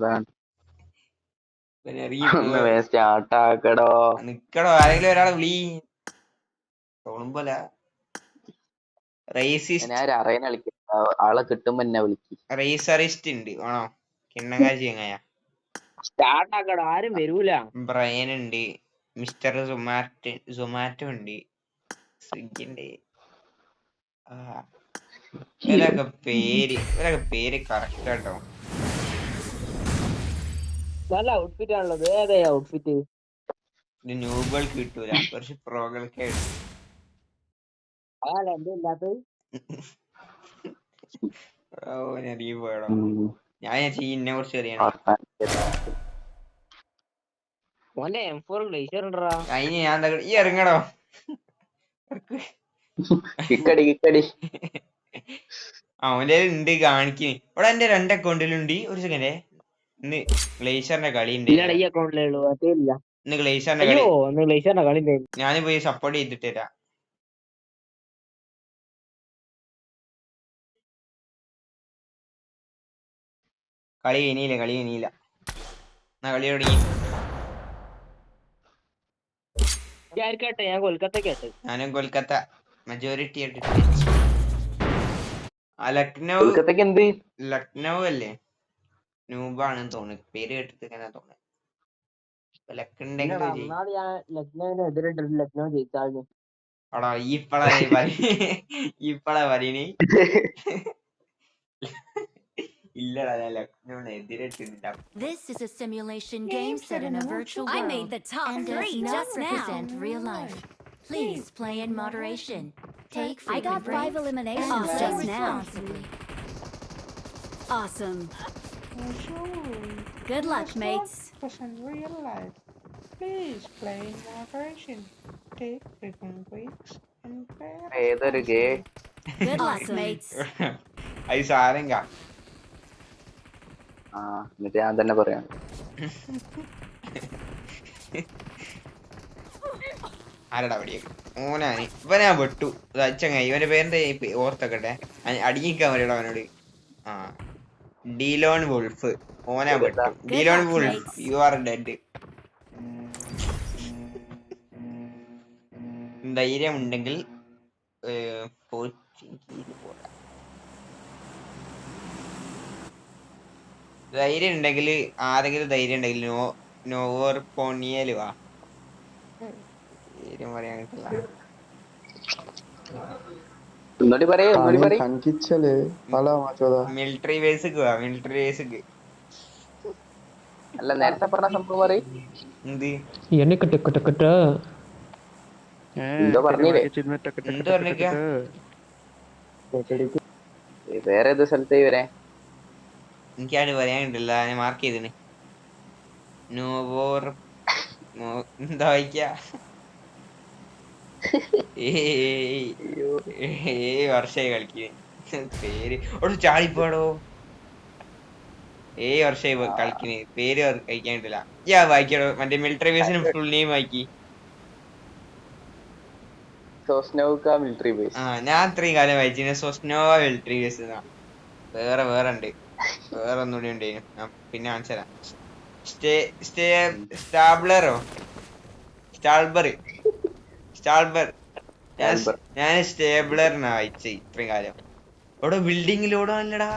അതാണ് പിന്നെ ഇറങ്ങി ഒന്ന് സ്റ്റാർട്ട് ആക്കടോ. നിക്കടോ, ആരെങ്കിലും ഒരാളെ വിളി തോന്നുമ്പോലെ. ഞാൻ അറിയുന്ന കളിക്കും, ആളെ കിട്ടുമ്പോ എന്നെ വിളിക്കും. റേസറിസ്റ്റ് ഉണ്ട് ആണോ? കിണ്ണങ്ങാജി എങ്ങനെയാ സ്റ്റാർട്ട് ആക്കടോ, ആരും വരൂല. ബ്രയൻ ഉണ്ട്, മിസ്റ്റർ സൊമാറ്റോ ഉണ്ട്, സ്വിഗ്ഗി ഉണ്ട്. ഇവരൊക്കെ പേര് കറക്റ്റ് കേട്ടോ. നല്ല ഔട്ട്ഫിറ്റ് ആണുള്ളത്. ഏതാ ഔട്ട്ഫിറ്റ്? ഇത് ന്യൂബൾക്ക് കിട്ടൂല, കുറച്ച് പ്രോകൾക്കേ കിട്ടും. അതല്ല എന്റെ ഇല്ലാത്തത്. ഓ ഞാൻ പോയടോ, ഞാൻ ഇന്നെ കുറിച്ച് അറിയണേ. മോനെ M4 ഗ്ലേഷ്യർ ഉണ്ടടാ. അതിന് ഞാൻ എന്താ ഈ ഇറങ്ങടോ. അവന്റെ ഉണ്ട് കാണിക്കുന്നു ഇവിടെ. എന്റെ 2 അക്കൗണ്ടിലുണ്ട്. ഒരു സെക്കൻഡേ, ഇന്ന് ഗ്ലേഷ്യറിന്റെ കളി ഉണ്ട്. ഈ അക്കൗണ്ടിലേ ഉള്ളൂ, ഇല്ല. ഇന്ന് ഗ്ലേഷ്യറിന്റെ കളി. ഗ്ലേഷ്യറിന്റെ കളി ഞാൻ പോയി സപ്പോർട്ട് ചെയ്തിട്ട് തരാം. കളി കഴിഞ്ഞില്ല എന്നാ കളി തുടങ്ങി. ഞാൻ കൊൽക്കത്ത കേട്ട്. ഞാനും കൊൽക്കത്ത മെജോറിറ്റി ആയിട്ട്. ലക്നൗ അല്ലേ? നൂബാണെന്ന് തോന്നുന്നു, പേര് കേട്ടിട്ട് ഇങ്ങനെ തോന്നുന്നു. ലക്നൗ ജയിച്ചാലും അടാ ഇപ്പളാ പറയണേ. ഇല്ലടാ, ഞാൻ ലക്നൗവിന് എതിരിട്ടില്ല. This is a simulation game set in a virtual world. I made the top and 3 does not represent real life. Please play in moderation. Take frequent breaks. I got 5 eliminations just now. Awesome. Good luck, mates. Represent real life. Please play in moderation. Take frequent breaks and play. ഏതൊരു ഗേ. Good luck, mates. I സാരംഗ. എന്നിട്ട് ഞാൻ തന്നെ പറയാം. ആരടാ പടിയൊക്കെ ഓനാണ് ഇവനാ വെട്ടു ചങ്ങായി. ഇവന്റെ പേരെന്താ ഓർത്തൊക്കട്ടെ, അടിക്കാൻ പറയടോ അവനോട്. ഡീലോൺ വുൾഫ്, ഓനാ വെട്ടു. Dillon Wolf, you are dead. ധൈര്യം ഉണ്ടെങ്കിൽ ആരെങ്കിലും ധൈര്യം ഉണ്ടെങ്കിൽ നോവർ പോണിയല് വാ. പേരും പറയാൻ കിട്ടില്ല. മിലിറ്ററി ബേസിക്ക് വാ, മിലിറ്ററി ബേസിക്ക്. അല്ല നേരത്തെ പറഞ്ഞ സംഭവം പറയും. എന്ത് വേറെ ഏത് സ്ഥലത്ത് വരെ എനിക്കാണ് പറയാൻ കിട്ടില്ല. ഞാൻ മാർക്ക് ചെയ്തിന്. നോവോർ എന്താ വായിക്ക? വർഷമായി കളിക്കുന്നു. പേര് ഒരു ചാടിപ്പോടോ. 7 വർഷമായി കളിക്കുന്നു. പേര് കഴിക്കാൻ കിട്ടില്ല. വായിക്കടോ, മറ്റേ മിലിറ്ററി ബേസിന് ഫുൾ നെയിം വായിക്കി. Military base. ഞാൻ ഇത്രയും കാലം വായിച്ചു സോസ്നോവ മിലിറ്ററി ബേസ്. വേറെ ഉണ്ട്, വേറെ ഒന്നുകൂടി ഉണ്ടായിരുന്നു. ഞാൻ പിന്നെ കാണിച്ചുതരാം. സ്റ്റാൾബർ. ഞാൻ സ്റ്റേബിളറിനാ വായിച്ച ഇത്രയും കാലം. ഇവിടെ ബിൽഡിങ്ങിലോടാണല്ലടാ.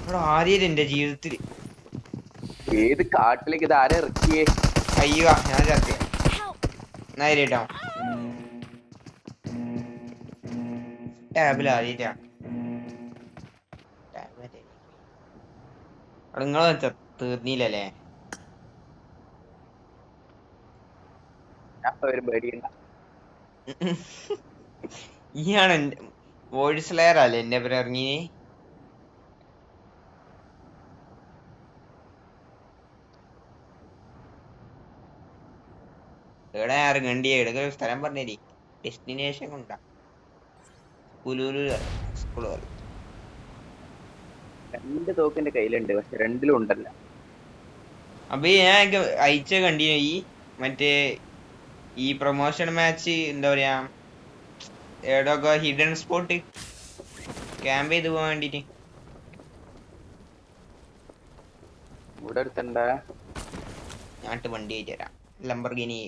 ഇവിടെ ആദ്യം എന്റെ ജീവിതത്തില് ഏത് കാട്ടിലേക്ക് ഇത് ആരെ ഇറക്കിയേ? അയ്യോ ഞാൻ ചത്തി. നേരിട്ടോ ടാബിൽ ആദ്യട്ടാ. നിങ്ങളെ തീർന്നില്ലല്ലേ? ഈയാണ് വോയിസ് ലെയർ അല്ലേ എന്റെ പേര് ഇറങ്ങി. എവിടെ ഇറങ്ങണ്ടി? എവിടെ സ്ഥലം പറഞ്ഞേരി, ഡെസ്റ്റിനേഷൻ കൊണ്ടാ. സ്കൂള് 2 തോക്കിന്റെ കയ്യിലുണ്ട്, പക്ഷെ 2ലും ഉണ്ടല്ല. അപ്പൊ ഞാൻ അയച്ച കണ്ടിന്യൂ ഈ മറ്റേ ഈ പ്രൊമോഷൻ മാച്ച് എന്താ പറയാ, എവിടെയൊക്കെ ഹിഡൻ സ്പോട്ട് ക്യാമ്പ് ചെയ്ത് പോകാൻ വേണ്ടിട്ട്. ഇവിടെ അടുത്തുണ്ട ഞാട്ട് വണ്ടി ആയിട്ട് തരാം ലംബർഗിനി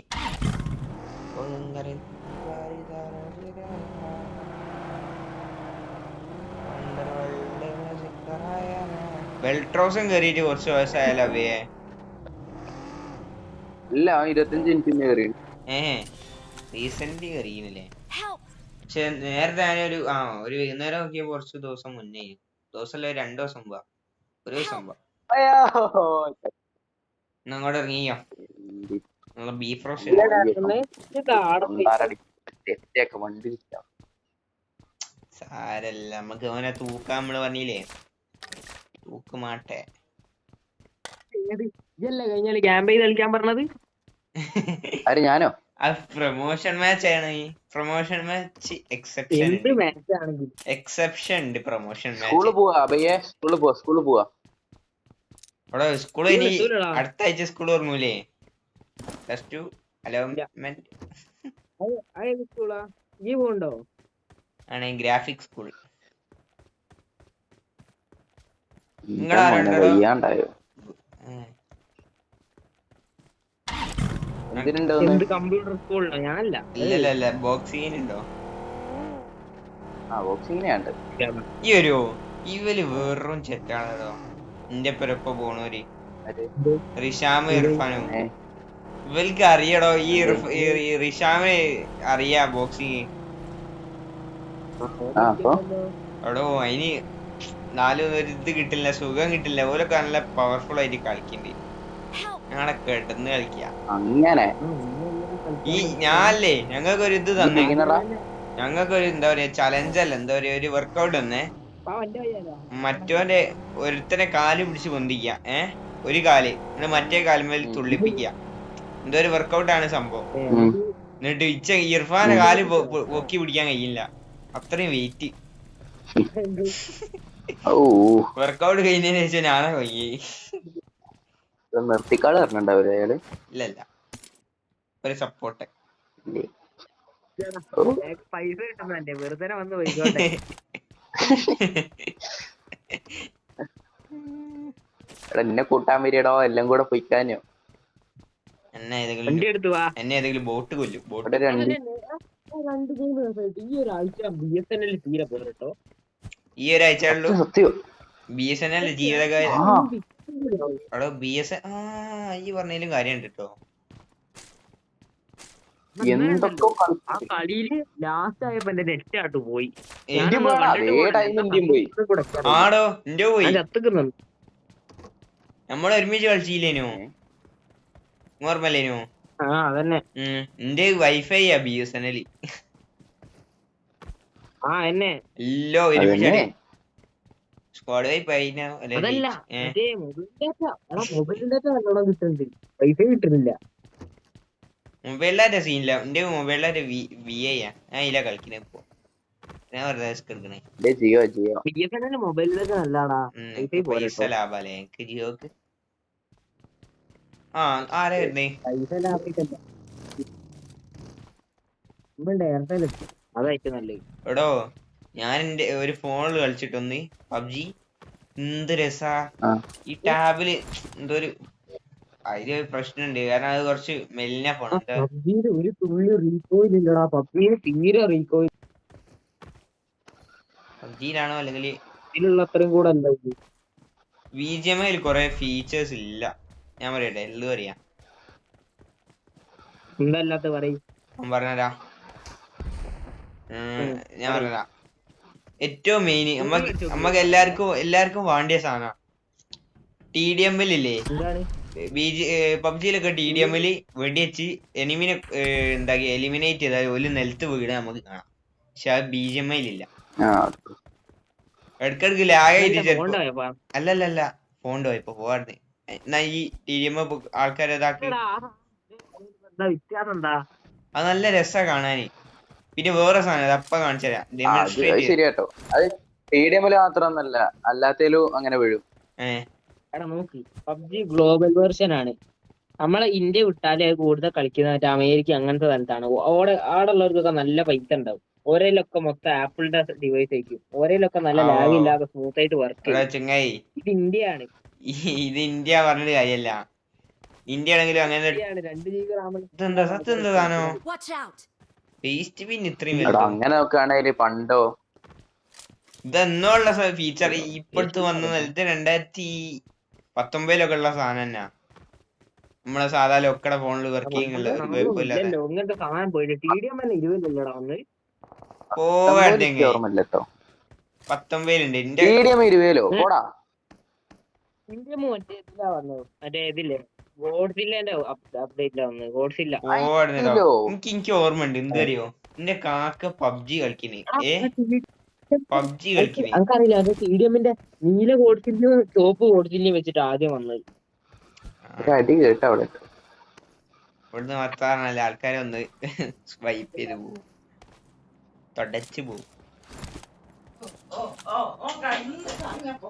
വെൽട്രോസും കയറിയിട്ട് കുറച്ച് വയസ്സായാലോ അവയെ ഇല്ല 25 മിനിറ്റ് കയറി റീസെന്റ് കയറിയില്ലേ പക്ഷെ നേരത്തെ ഞാനൊരു ഒരു വൈകുന്നേരം നോക്കിയപ്പോ കുറച്ച് ദിവസം മുന്നേ ദിവസമല്ല 2 ദിവസം മുമ്പാ ഒരു ദിവസം മുമ്പാ അങ്ങോട്ട് ഇറങ്ങിയോ നമ്മളെ ബീഫ് റോസ്റ്റ് വണ്ടി സാരല്ല നമുക്ക് അവനെ തൂക്കാൻ നമ്മള് പറഞ്ഞില്ലേ തൂക്കുമാട്ടെ ഇതല്ലേ കഴിഞ്ഞാല് ക്യാമ്പ് ചെയ്ത് കളിക്കാൻ പറഞ്ഞത് ആര് ഞാനോ പ്രൊമോഷൻ മാച്ച് ആണ് ഈ പ്രൊമോഷൻ മാച്ച് എന്ത് മാച്ച് ആണെങ്കിലും എക്സെപ്ഷൻ ഉണ്ട് പ്രൊമോഷൻ സ്കൂളിൽ മാച്ച് പോവാ അബയ്യെ സ്കൂളിൽ പോവാ അവിടെ സ്കൂൾ ഇനി അടുത്ത ആഴ്ച സ്കൂൾ തുറന്നൂലേ +2 അലോട്ട്മെന്റ് ഏത് സ്കൂളാ ഈ പോണ്ടോ ആണ് ഗ്രാഫിക് സ്കൂൾ വയ്യാണ്ടായോ എന്ത് കമ്പ്യൂട്ടർ സ്കൂളിലോ ഞാനല്ല ഇല്ലല്ല ബോക്സിംഗ് ഉണ്ടോ ബോക്സിങ്ങിനുണ്ട് ഈ ഒരു ഇവല് വെറും ചെറ്റാണല്ലോ എന്റെ പെരപ്പ പോണോര് റിഷാമ് ഇർഫാനും ഇവർക്ക് അറിയടോ ഈ റിഷാമ് അറിയാ ബോക്സിങ് എടോ അതിന് ഒരു ഇത് കിട്ടില്ല സുഖം കിട്ടില്ല ഓരൊക്കെ നല്ല പവർഫുൾ ആയിട്ട് കളിക്കണ്ട് ഞങ്ങളെ കിടന്ന് കളിക്ക അങ്ങനെ ഈ ഞാനല്ലേ ഞങ്ങൾക്കൊരു ഇത് തന്നെ ഞങ്ങൾക്കൊരു എന്താ പറയാ ചലഞ്ചല്ല എന്താ പറയാ ഒരു വർക്കൗട്ട് തന്നെ മറ്റോന്റെ ഒരുത്തനെ കാല് പിടിച്ച് പൊന്തിക്ക ഒരു കാല് മറ്റേ കാലുമേൽ തുള്ളിപ്പിക്ക എന്തോ ഒരു വർക്കൗട്ടാണ് സംഭവം എന്നിട്ട് ഇർഫാന്റെ കാല് പൊക്കി പിടിക്കാൻ കഴിയില്ല അത്രയും വെയിറ്റ് വർക്കൗട്ട് കഴിഞ്ഞതിന് ശേഷം ഞാനാ കൊയ്യേ നിർത്തിക്കാട് പറഞ്ഞിട്ടുണ്ടാവില്ലേ അയാള് ഇല്ലല്ല ഒരു സപ്പോർട്ട് പൈസ കിട്ടുന്നല്ലേ വെറുതെ വന്ന് പോയിക്കോട്ടെ എന്നെ കൂട്ടാൻ വരികടോ എല്ലാം കൂടെ പൊയ്ക്കാനോ എന്നെ ഏതെങ്കിലും ബോട്ട് കൊല്ലും ബോട്ട് ഈ ഒരാഴ്ച BSNL തീരെ പോരട്ടോ ഈ ഒരാഴ്ച സത്യം BSNL ജീവിതകാലം അവിടെ ഈ പറഞ്ഞതിലും കാര്യമുണ്ട് കേട്ടോ ആ കളിയില് ലാസ്റ്റ് ആയപ്പോ എന്റെ നെറ്റ് ആട്ട് പോയി ആടോ എന്റെ പോയി ചത്തുക്കുന്നു നമ്മള് ഒരുമിച്ച് കളിച്ചില്ലേനോ ഓർമ്മല്ലേനോ അതന്നെ എന്റെ വൈഫൈ BSNL എന്നെ എല്ലോ ഒരുമിച്ച് സ്ക്വാഡ് വൈപ്പ് അതല്ല മൊബൈൽ ഡാറ്റ നല്ലോണം കിട്ടുന്നുണ്ട് പൈസ കിട്ടുന്നില്ല മൊബൈലിലാരുടെ സീനില്ല എന്റെ മൊബൈലിലാരുടെ VI ഞാൻ ഇതില കളിക്കണ ഇപ്പൊ ഞാൻ വെറുതെ എടുക്കണേ മൊബൈലിലൊക്കെ നല്ലതാടാ പൈസ ലാഭല്ലേ എനിക്ക് ജിയോക്ക് ആരാ വരുന്നേ പൈസ ലാഭിക്കല്ല അതായിട്ട് നല്ലത് എടോ ഞാൻ എന്റെ ഒരു ഫോണിൽ കളിച്ചിട്ടൊന്ന് PUBG എന്ത് രസാ ഈ ടാബില് എന്തോ ഒരു അതില് പ്രശ്നമുണ്ട് കാരണം അത് കുറച്ച് മെലിഞ്ഞ ഫോൺ ഒരു തുള്ളി റീകോയിൽ ഇല്ലടാ പബ്ജിയിൽ തീരെ റീകോയിൽ PUBGയിലാണോ അല്ലെങ്കിൽ ഇതിലുള്ള അത്രയും കൂടെ അല്ല BGMI കുറെ ഫീച്ചേഴ്സ് ഇല്ല ഞാൻ പറയട്ടെ എന്ത് പറയാ എന്തല്ലാത്ത പറയും പറഞ്ഞരാ ഞാൻ പറഞ്ഞരാ ഏറ്റവും മെയിൻ നമ്മക്ക് എല്ലാവർക്കും വേണ്ടിയ സാധനം TDML ഇല്ലേ പബ്ജിയിലൊക്കെ TDML വെടിവെച്ച് എനിമിനെ എന്താ എലിമിനേറ്റ് ചെയ്താൽ ഒരു നിലത്ത് വീട് നമുക്ക് കാണാം പക്ഷെ അത് BGMI ഇല്ല ഇടക്കിടക്ക് ലാഗായിട്ട് അല്ലല്ല ഫോൺ പോയപ്പോ പോവാറുണ്ട് എന്നാ ഈ TDML ആൾക്കാർ ഇതാക്കി അത് നല്ല രസാ കാണാന് പിന്നെ വേറെ സാധനം അപ്പ കാണിച്ചുതരാം ഡെമോൺസ്ട്രേറ്റ് ശരിയാട്ടോ അത് TDML മാത്രമൊന്നല്ല അല്ലാത്തേലും അങ്ങനെ വീഴും നോക്കി പബ്ജി ഗ്ലോബൽ വേർഷൻ ആണ് നമ്മളെ ഇന്ത്യ വിട്ടാലേ കൂടുതൽ കളിക്കുന്ന മറ്റേ അമേരിക്ക അങ്ങനത്തെ സ്ഥലത്താണ് ആടുള്ളവർക്കൊക്കെ നല്ല പൈസ ഉണ്ടാവും ഓരോയിലൊക്കെ മൊത്തം ആപ്പിളിന്റെ ഡിവൈസ് ആയിരിക്കും ഓരോയിലൊക്കെ നല്ല ലാഗ് ഇല്ലാതെ സ്മൂത്ത് ആയിട്ട് വർക്ക് ചെയ്യും ഇത് ഇന്ത്യയാണ് ഇത് ഇന്ത്യ പറഞ്ഞിട്ട് കാര്യല്ല. ഇന്ത്യ ആണെങ്കിലും അങ്ങനെ ഇതെന്താ സത്യം എന്താ സാധനോ Watch out! പേസ്റ്റ് പിൻ ഇത്രയും എടാ വലുതോ? അങ്ങനെ നോക്കുകയാണെങ്കിൽ പണ്ടോ ഇതെന്നോ ഉള്ള ഫീച്ചർ ഇപ്പോഴത്തെ വന്നത്. ഇത് 2019 ഉള്ള സാധനം തന്നെയാ. നമ്മളെ സാധാ ലോക്കടെ ഫോണിൽ വർക്കിംഗ് ഉള്ള ഒരു കുഴപ്പമില്ലാതെ. ഇങ്ങനത്തെ സാധനം പോയിട്ട് TDM തന്നെ 20 അന്ന്. പോവാണ്ടെങ്കിൽ ഓർമ്മയില്ല കേട്ടോ. 19 ഉണ്ട് എന്റെ. TDM 20 പോടാ. TDM മറ്റേ ഇതിലാ വന്നത്. മറ്റേ ഇതില്ലേ ഗോഡ്സില്ലേന്റെ അപ്ഡേറ്റിലാ വന്നത്. ഗോഡ്സില്ല എനിക്ക് ഓർമ്മ ഉണ്ട്. എന്തറിയോ എന്റെ കാക്ക പബ്ജി കളിക്കുന്നേ. പബ്ജി കളിക്കുന്നേ. എനിക്കറിയില്ല അത് TDMന്റെ നീല ഗോഡ്സില്ലും ചുവപ്പ് ഗോഡ്സില്ലും വെച്ചിട്ട് ആദ്യം വന്നത്. അടി കേട്ടോ അവിടെ. ഇവിടുന്ന് വർത്താനല്ല ആൾക്കാരെ ഒന്ന് വൈപ്പ് ചെയ്ത് പോവും, തുടച്ചു പോവും.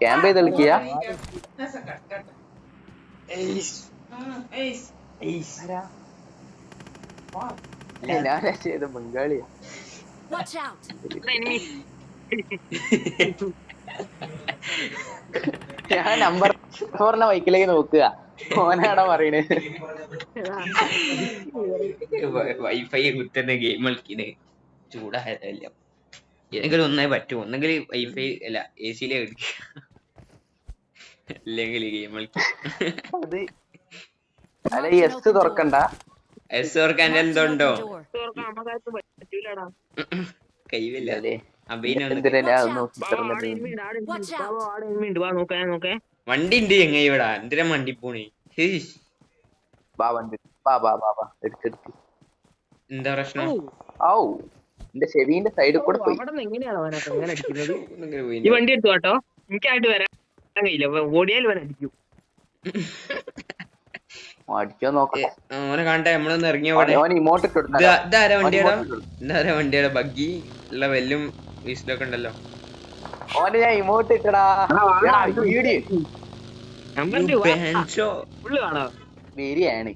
ക്യാമ്പ് ചെയ്ത് കളിക്കുക. ഞാൻ ചെയ്ത ബംഗാളിയാ. Watch out! ഞാൻ നമ്പർ 4 ബൈക്കിലേക്ക് നോക്കുക. ഓനാടാ പറയണേ വൈഫൈ കുത്തുന്ന ഗെയിം കളിക്കണ്. ചൂടായതല്ല ഏതെങ്കിലും ഒന്നേ പറ്റൂ. ഒന്നെങ്കിൽ വൈഫൈ അല്ല AC കളിക്കുക, അല്ലെങ്കിൽ ഗെയിം കളിക്കുക. അത് അല്ല ഈ എസ് തുറക്കണ്ട. എസ് തുറക്കാൻ എന്തുണ്ടോ Door. കഴിവില്ല. അല്ലേ അഭിനൊന്നും എന്തിനാ ഞാൻ ഒന്നും വണ്ടി ഉണ്ട് എങ്ങ ഇവിടെ. എന്തിനാ വണ്ടി പോണേ? ബാ വണ്ടി ബാ ബാ ബാ ബാ എടുത്തെടുത്ത്. എന്താ പ്രശ്നം? ഔ എന്റെ ചെവിന്റെ സൈഡിൽ കൂടെ പോയി. ഈ വണ്ടി എടുത്തു കേട്ടോ. എനിക്കായിട്ട് വരാൻ കഴിയില്ല. ഓടിയാൽ വരാൻ അടിക്കും. അടിച്ചോ നോക്കട്ടെ. ഓനെ കാണട്ടെ. നമ്മളൊന്ന് ഇറങ്ങിയ ഓൻ ഇമോട്ട് ഇതാരാ വണ്ടിയുടെ ഇതാരാ വണ്ടിയുടെ ബഗ്ഗി ഉള്ള വെല്ലും വീസിലൊക്കെ ഉണ്ടല്ലോ. ഓന് ഞാൻ ഇമോട്ട് ഇട്ടടാ. ബിരിയാണി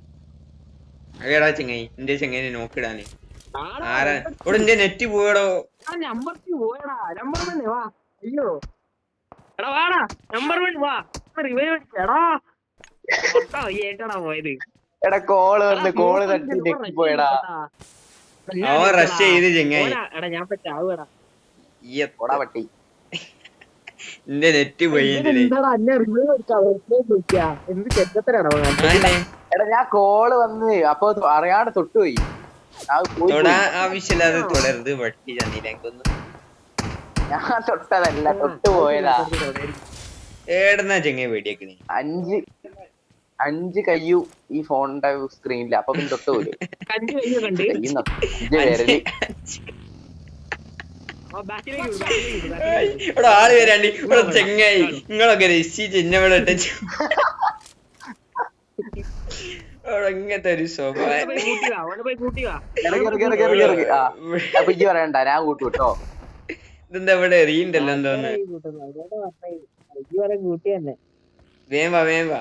ഏടാ ചെങ്ങായി എന്റെ ചെങ്ങായി നോക്കിടാന്. ആരാ ഇവിടെ എന്റെ നെറ്റ് പോയടോ. എടാ കോള് വന്ന് കോള് തട്ടി നെക്കി പോയടാ. അവൻ റഷ് ചെയ്ത് ചെങ്ങായി. പോടാ പട്ടി. എന്റെ നെറ്റ് പോയി. എടാ ഞാൻ കോള് വന്ന് അപ്പൊ അറിയാണ്ട് തൊട്ടുപോയി. തൊടാ ആവശ്യമില്ലാതെ തുടരുത് പട്ടി. ചന്നിലേക്കൊന്ന് ഞാൻ തൊട്ടതല്ല തൊട്ടുപോയതാ. ഏടുന്നാ ചെങ്ങായി പേടിയാക്കണേ. 5 കയ്യു ഈ ഫോണിന്റെ സ്ക്രീനില്. അപ്പൊ പിന്നെ തൊട്ടുപോയി. 5 പേരല് ഇവിടെ ആള് വരാണ്ടി. ഇവിടെ ചെങ്ങായി നിങ്ങളൊക്കെ രസിച്ച് ഇന്നവിടെ ഇട്ടു. ഇങ്ങനത്തെ ഒരു സ്വഭാവം. അപ്പൊ ഇജ്ജ് പറയണ്ട ഞാൻ കൂട്ടു കേട്ടോ. ഇതെന്താ ഇവിടെ എറിയുണ്ടല്ലോ എന്തോന്ന്. വേമ്പ വേമ്പ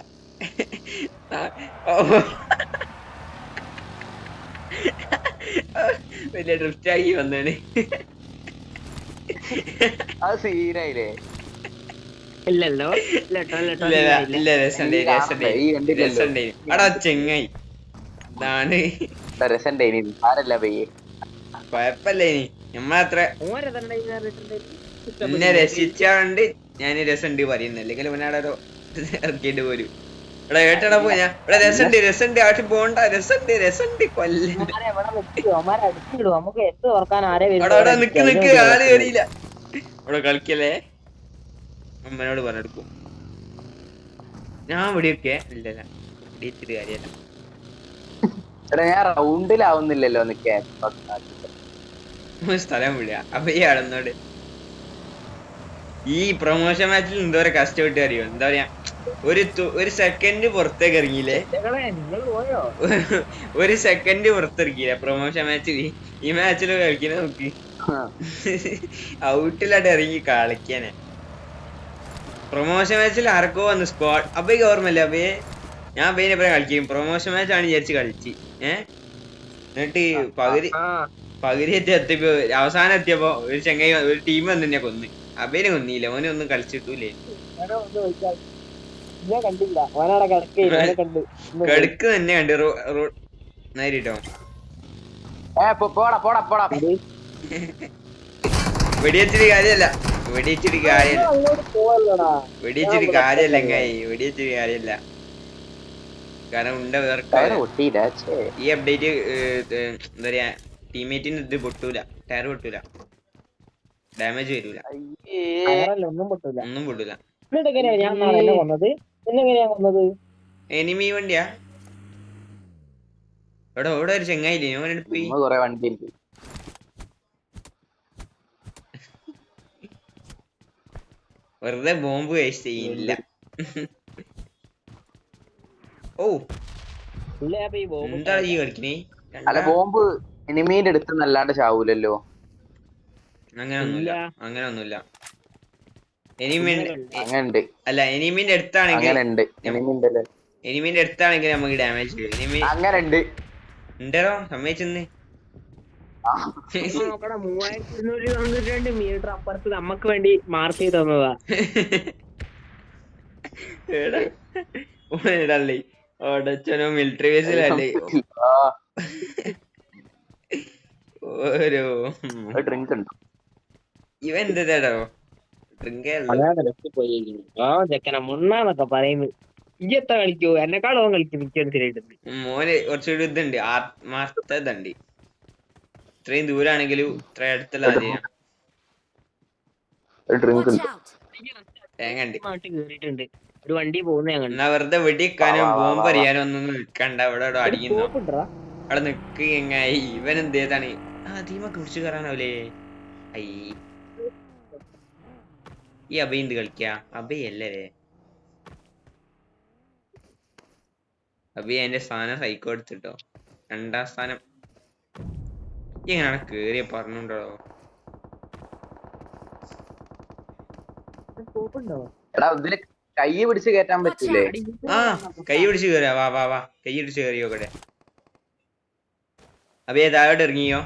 വലിയ ഡ്രിഫ്റ്റ് ആക്കി വന്നാണ്. അത് സീനായില്ലേ? ഇല്ലല്ലോ ഇല്ല രസണ്ടേ അടാ ചെങ്ങായി. ഇതാണ് രസണ്ടേനല്ല പയ്യെ. കൊഴപ്പല്ലേ ഇനി നമ്മളത്ര എന്നെ രസിച്ചാണ്ട് ഞാൻ രസണ്ട് പറയുന്നത്. അല്ലെങ്കിൽ അവനവിടെ ഇറക്കിയിട്ട് പോരും. ഇവിടെ കേട്ടടാ പോയി ഞാൻ ഇവിടെ രസണ്ട് ആട്ടി പോണ്ട. രസണ്ട് കൊല്ലം. അവിടെ നിക്ക് ആള് കയറിയില്ല. ഇവിടെ കളിക്കല്ലേ അമ്മനോട് പറഞ്ഞെടുക്കും. ഞാൻ ഇവിടെയൊക്കെ ഇല്ലല്ല ഇടിച്ചിട്ട് കാര്യല്ല. എടാ ഞാൻ റൗണ്ടിലാവുന്നില്ലല്ലോ. സ്ഥലം വിടുക. അപ്പൊ ഈ ആളെന്നോട് ഈ പ്രൊമോഷൻ മാച്ചിൽ എന്തോരെ കഷ്ടപ്പെട്ട് അറിയോ. എന്താ പറയാ ഒരു സെക്കൻഡ് പുറത്തേക്ക് ഇറങ്ങിയില്ലേ. ഒരു സെക്കൻഡ് പുറത്തിറങ്ങിയില്ല പ്രൊമോഷൻ മാച്ചിൽ. ഈ മാച്ചിൽ കളിക്കുന്ന നോക്കി ഔട്ടിലായിട്ട് ഇറങ്ങി കളിക്കാനെ. പ്രൊമോഷൻ മാച്ചിൽ ആർക്കോ വന്ന് സ്ക്വാഡ്. അബയ്ക്ക് ഓർമ്മല്ല. അബയെ ഞാൻ അബൈനെ പറയാൻ കളിക്കും. പ്രൊമോഷൻ മാച്ച് ആണ് വിചാരിച്ച് കളിച്ച്. എന്നിട്ട് പകുതി എത്തിയപ്പോ അവസാനം എത്തിയപ്പോ ഒരു ചെങ്ങായി ഒരു ടീം വന്ന് തന്നെ കൊന്ന്. അബൈനെ കൊന്നില്ല. ഓനെ ഒന്നും കളിച്ചിട്ടൂലേ. ഞാൻ കണ്ടില്ല, ഓനവിടെ കിടക്കയില്ല, ഓനെ കണ്ട് കടുക്ക് തന്നെ കണ്ട് നേരിട്ടോ. പോടാ പോടാ പോടാ. വെടിവെച്ചിട്ട് കാര്യല്ല, വെടിവെച്ചിട്ട് കാര്യല്ല, അങ്ങോട്ട് പോവല്ലോടാ. വെടിവെച്ചിട്ട് കാര്യല്ല വെടിവെച്ചിട്ട് കാര്യല്ല. കാരണം ഉണ്ട ടയറ് പൊട്ടിയില്ല. ഛേ. ഈ അപ്ഡേറ്റ് എന്താ പറയാ, ടീമേറ്റിന് ഇത് പൊട്ടൂല, ടയർ പൊട്ടൂല, ഡാമേജ് വരൂല, അയ്യേ. ടയറല്ല, ഒന്നും പൊട്ടൂല. ഒന്നും പൊട്ടൂല. എന്നിട്ട് എങ്ങനെയാ ഞാൻ നാളെ എന്നെ കൊന്നത്? എന്നെങ്ങനെയാ കൊന്നത്? എനിമി വണ്ടിയാ ഇവിടെ ഒരു ചെങ്ങായില്ലേ, ഓനെടുത്ത് പോയി. കൊറേ വണ്ടി ഉണ്ട്. വെറുതെ ബോംബ് വേസ്റ്റ് ചെയ്യില്ല. ഓ എന്താ ഈ കളിക്കണേ? അല്ല ബോംബ് എനിമീന്റെ അടുത്ത് നല്ലാണ്ട് ചാവൂലല്ലോ. അങ്ങനൊന്നുമില്ല. അങ്ങനുണ്ട്. അല്ല എനിമീന്റെ അടുത്താണെങ്കിൽ അങ്ങനുണ്ട്. എനിമീന്റെ അടുത്താണെങ്കിൽ നമുക്ക് ഡാമേജ് വരും. അങ്ങനുണ്ട്. ഉണ്ടോ സമ്മതിച്ചെന്ന്. 3292 മീറ്റർ അപ്പുറത്ത് നമ്മക്ക് വേണ്ടി മാർക്ക് ചെയ്ത് തന്നതാ. ഓടല്ലേ ഓടച്ചനോ മിലിറ്ററി ബേസിലല്ലേ ഓരോ ഡ്രിങ്ക് ഉണ്ട്. ഇവൻ എന്താടോ ഡ്രിങ്കേ ചെക്കന മുന്നാന്നൊക്കെ പറയുന്നു. ഇയ്യത്ത കളിക്കോ? എന്നെക്കാളോ കളിക്കും മിക്കടുത്തിട്ടുണ്ട്. മോന് കുറച്ചുകൂടി ഇതുണ്ട്, ആത്മാർത്ഥതുണ്ട്. ഇത്രയും ദൂരാണെങ്കിലും ഇത്ര അടുത്തുള്ള ഡ്രിങ്ക് Watch ഉണ്ട്. out! തേങ്ങണ്ട്. കേറിയിട്ടുണ്ട് ഒരു വണ്ടി പോകുന്ന. എന്നാ വെറുതെ വെടിക്കാനോ ബോംബ് അറിയാനോ ഒന്നും നിക്കണ്ട. ഇവിടെ അടിക്കുന്നോ അവിടെ നിക്ക് എങ്ങായി. ഇവൻ എന്തേതാണ് തീമ കുടിച്ചു കയറാനാവൂലേ? ഐ ഈ അഭയ എന്ത് കളിക്ക? അഭയല്ലേ അഭയ എന്റെ സ്ഥാനം സൈക്കോ എടുത്തിട്ടോ. 2ാം സ്ഥാനം. എങ്ങനെയാണ് കേറിയ പറഞ്ഞുണ്ടോ? എടാ ഇതില് കൈ പിടിച്ച് കേറ്റാൻ പറ്റൂലേ? ആ കൈ പിടിച്ച് കേറിയ വാ കൈ പിടിച്ച് കേറിയോ കൂടെ. അഭയ താഴോട്ട് ഇറങ്ങിയോ?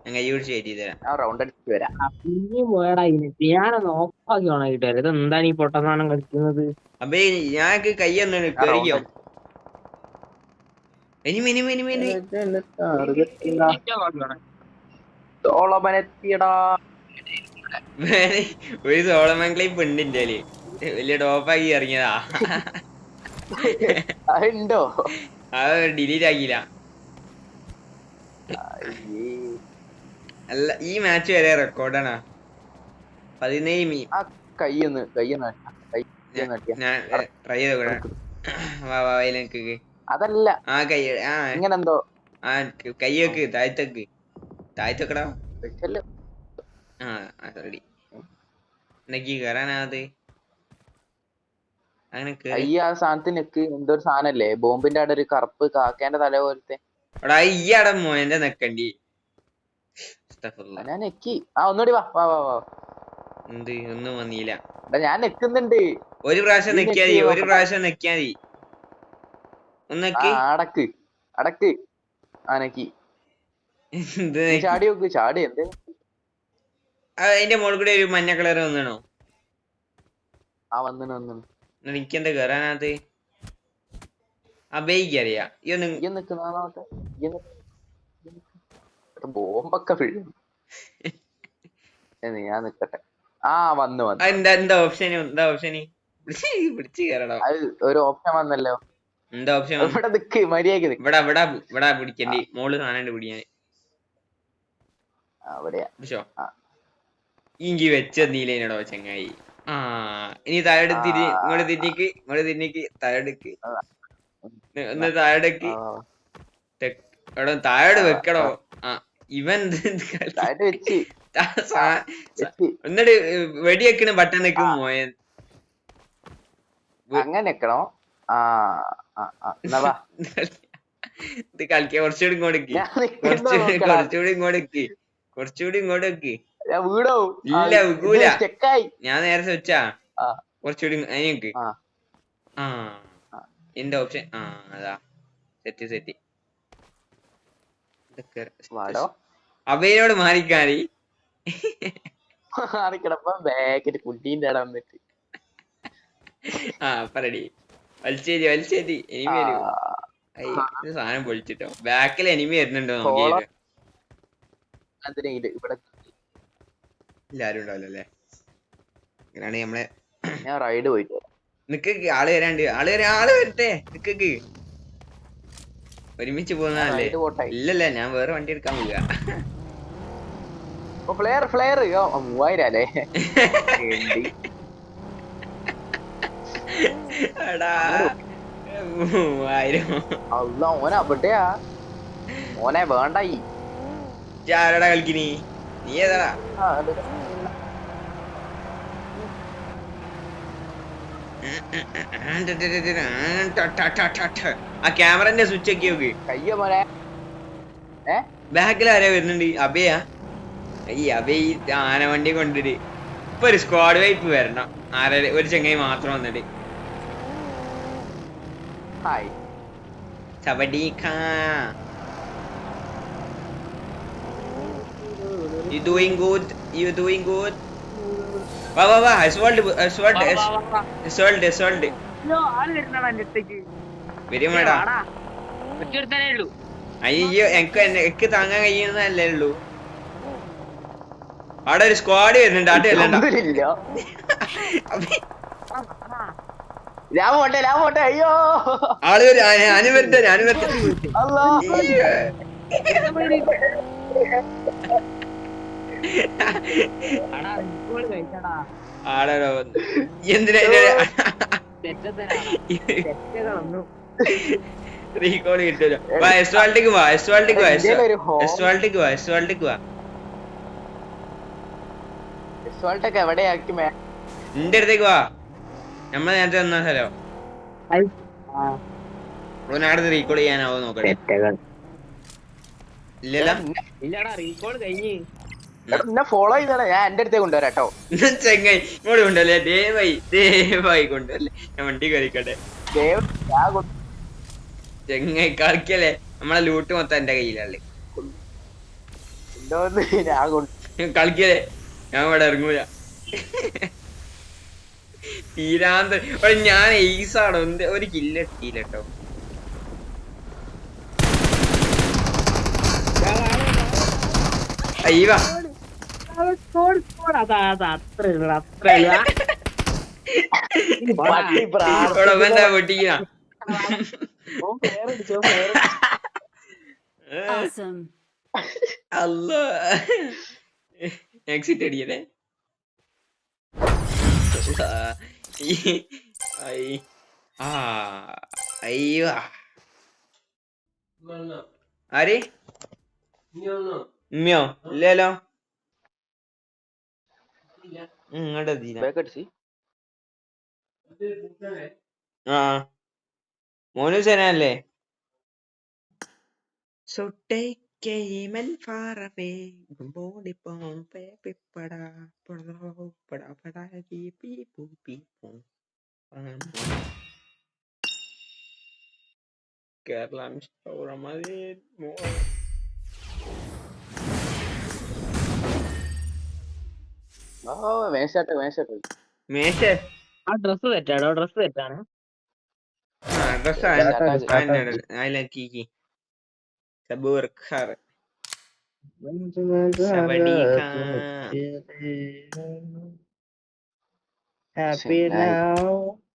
ഞാൻ കൈ പിടിച്ച് കയറ്റി തരാം. റൗണ്ട് അടിച്ച് വരാം. ഞാനൊന്ന് ഓഫാക്കി ഓണാക്കിട്ട് വരാം. ഇത് എന്താണ് ഈ പൊട്ടസാധനം കളിക്കുന്നത്? അഭയ ഞങ്ങൾക്ക് കൈ ഒന്ന് കയറിയോ? ഒരു സോളമംഗലി പെണ്ണിന്റെ വലിയ ടോപ്പാക്കി ഇറങ്ങിയതാ. ഉണ്ടോ? അത് ഡിലീറ്റ് ആക്കിയില്ല. അല്ല ഈ മാച്ച് വരെ റെക്കോർഡാണ്. 17 ഞാൻ ട്രൈ ചെയ്തോക്കണേ. അതല്ല ആ കൈ ഇങ്ങനെന്തോ കൈ വെക്ക്, താഴ്ത്തക്കടാ. റെഡി ഉണ്ടെങ്കി കേറാനാത് അങ്ങനെ കൈ ആ സാധനത്തിന് എന്തോ ഒരു സാധനല്ലേ ബോംബിന്റെ അവിടെ ഒരു കറുപ്പ് കാക്കേന്റെ തല പോലത്തെ. എടാ ഈ അട മോന്റെ നെക്കണ്ടി. ഞാൻ നെക്കി. ഒന്നുകൂടി വാ. എന്ത് ഒന്നും വന്നില്ല. ഞാൻ നെക്കുന്നുണ്ട്. ഒരു പ്രാവശ്യം നെക്കിയാ മതി, ഒരു പ്രാവശ്യം നെക്കിയാ മതി. ഒന്നൊക്കെ അടക്ക് നെക്കി. ചാടി നോക്ക്. ചാടി എന്ത് അതിന്റെ മുകളിൽ കൂടെ ഒരു മഞ്ഞ കളർ വന്നണോ? വന്നു. എനിക്കെന്താ കേറാനകത്ത്? അബേക്ക് അറിയാ ബോംബൊക്കെ വീഴും. ഞാൻ നിക്കട്ടെ. വന്നു. എന്താ ഓപ്ഷന് പിടിച്ച് കേറണോ? ഒരു ഓപ്ഷൻ വന്നല്ലോ. എന്താ ഓപ്ഷൻ? ഇവിടെ നിക്ക് മര്യാദ. ഇവിടെ പിടിക്കണ്ടി. മോള് സാധനം പിടിക്കാൻ പിടിച്ചോ. ഇങ്കി വെച്ചീലേനടോ ചെങ്ങായി. ഇനി താഴെടുത്ത് ഇങ്ങോട്ട് തിന്നിക്ക് താഴെടുക്ക്. ഒന്ന് താഴെടുക്ക്. എടോ താഴെ വെക്കടോ. ഇവൻ എന്നിട്ട് വെടിവെക്കണ ബട്ടൺ നിൽക്കും മോയൻ. അങ്ങനെ വെക്കണോ? ഇത് കളിക്ക. കുറച്ചുകൂടി ഇങ്ങോട്ടേക്ക്, കുറച്ചുകൂടി ഇങ്ങോട്ടേക്ക്. ഇല്ല വെക്കൂല. ഞാൻ നേരത്തെ വെച്ചാ കുറച്ചുകൂടി അതിനൊക്കെ. എന്റെ ഓപ്ഷൻ അതാ സെറ്റ്. അവയോട് മാറിക്കാരി ബാക്കിൽ കുട്ടീന്റെ ഇടം വന്നിട്ട് ആ പറടി. വലിച്ചേരി എനിമി വരൂ. സാധനം പൊളിച്ചിട്ടോ. ബാക്കിൽ എനിമി വരുന്നുണ്ടോ സോളോ നോക്കിയത്. ഇവിടെ എല്ലാരും ഉണ്ടാവല്ലോ അല്ലേ. അങ്ങനെയാണ് നമ്മളെ ഞാൻ റൈഡ് പോയിട്ട് നിക്ക് ആള് വരാണ്ട്. ആള് വരട്ടെ. നിക്ക് ഒരുമിച്ച് പോകുന്നതല്ലേ. റൈഡ് പോട്ടെ. ഇല്ലല്ല ഞാൻ വേറെ വണ്ടി എടുക്കാൻ പോവുക. ഫ്ലെയർ 3000 അല്ലേ? എടാ 3000 അല്ല ഓനെ അവിടെയാ ഓനെ വേണ്ടായി. ആരടാ കളിക്കിനി? നീ ഏതാടാ? ആ ക്യാമറന്റെ സ്വിച്ച് ഒക്കെ നോക്ക്. കയ്യ മോനെ ബാക്കിൽ ആരാ വരുന്നുണ്ട്? അബയാ? ഈ അബയ ഈ ആന വണ്ടി കൊണ്ടിട്ട് ഇപ്പൊ ഒരു സ്ക്വാഡ് വൈപ്പ് വരണം. ആരെ ഒരു ചെങ്ങായി മാത്രം വന്നിട്ട്. ഹായ് സവഡീക്കാ. You doing good? വാ assault വരുമേടാ. അയ്യോ എനിക്ക് താങ്ങാൻ കഴിയുന്നതല്ലേ ഉള്ളൂ. അവിടെ ഒരു സ്ക്വാഡ് വരുന്നുണ്ട്. ആട്ട് ചെല്ലണ്ട. ഞാൻ പോട്ടെ അയ്യോ ആള് ഞാനും വരട്ടെ. അല്ലാ ആടോ എന്തിനാ റീകോൾ കിട്ടുമല്ലോ. വാ എസ്വാൾട്ടിക്ക് വാ. റിസോൾട്ടൊക്കെ എവിടെയാക്കി നിന്റെ അടുത്തേക്ക് വാ. നമ്മളെ നേരത്തെ വന്ന സ്ഥലം. ഓനാടത്ത് റീകോൾ ചെയ്യാനാവോ നോക്കട്ടെ. ഇല്ലല്ലോ. ഫോളോ ചെയ്തോളെ. ഞാൻ എന്റെ അടുത്തേക്ക് കൊണ്ടുവരാട്ടോ. ചെങ്ങായി ഇങ്ങോട്ട് കൊണ്ടല്ലേ. ദയവായി കൊണ്ടല്ലേ. ഞാൻ വണ്ടി കയറിക്കട്ടെ. ചെങ്ങായി കളിക്കല്ലേ. നമ്മളെ ലൂട്ട് മൊത്തം എന്റെ കയ്യിലല്ലേ. കളിക്കല്ലേ. ഞാൻ ഇവിടെ ഇറങ്ങൂല. തീരാന്ത. ഞാൻ എയ്സാണോ ഒരു കില്ല് എത്തിയില്ല കേട്ടോ. അയ്യവാ പൊട്ടിക്കുന്ന Awesome. അല്ല എക്സിറ്റ് അടിക്കല്ലേ. അയ്യോ ആര് ഉമ്മയോ? ഇല്ലല്ലോ. ഇങ്ങോട്ട് ആ മോനുസേനല്ലേ. So take a man far away. Body pump, baby, pada, people. Kerala, Mr. Ramadhan, more. മേശ ആ ഡ്രസ് തെറ്റാണ്.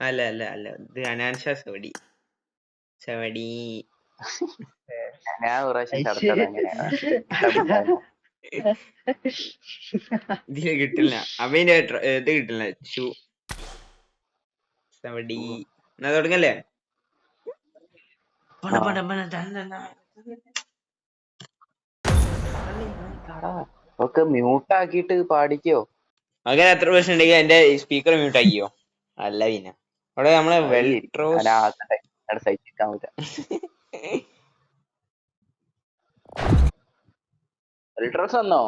അല്ല ഇത് അനാൻഷ സവടി. ഇതില് കിട്ടില്ല. അവന്റെ ഇത് കിട്ടില്ല. ഷൂ സവടി. എന്നാ തുടങ്ങല്ലേ. ഒക്കെ മ്യൂട്ട് ആക്കിട്ട് പാടിക്കോ. അങ്ങനെ എത്ര പ്രശ്നം ഉണ്ടെങ്കിൽ എന്റെ സ്പീക്കർ മ്യൂട്ട് ആക്കിയോ? അല്ല പിന്നെ അവിടെ നമ്മളെ സഹിക്കാൻ വെൽട്രോസ് വന്നോ?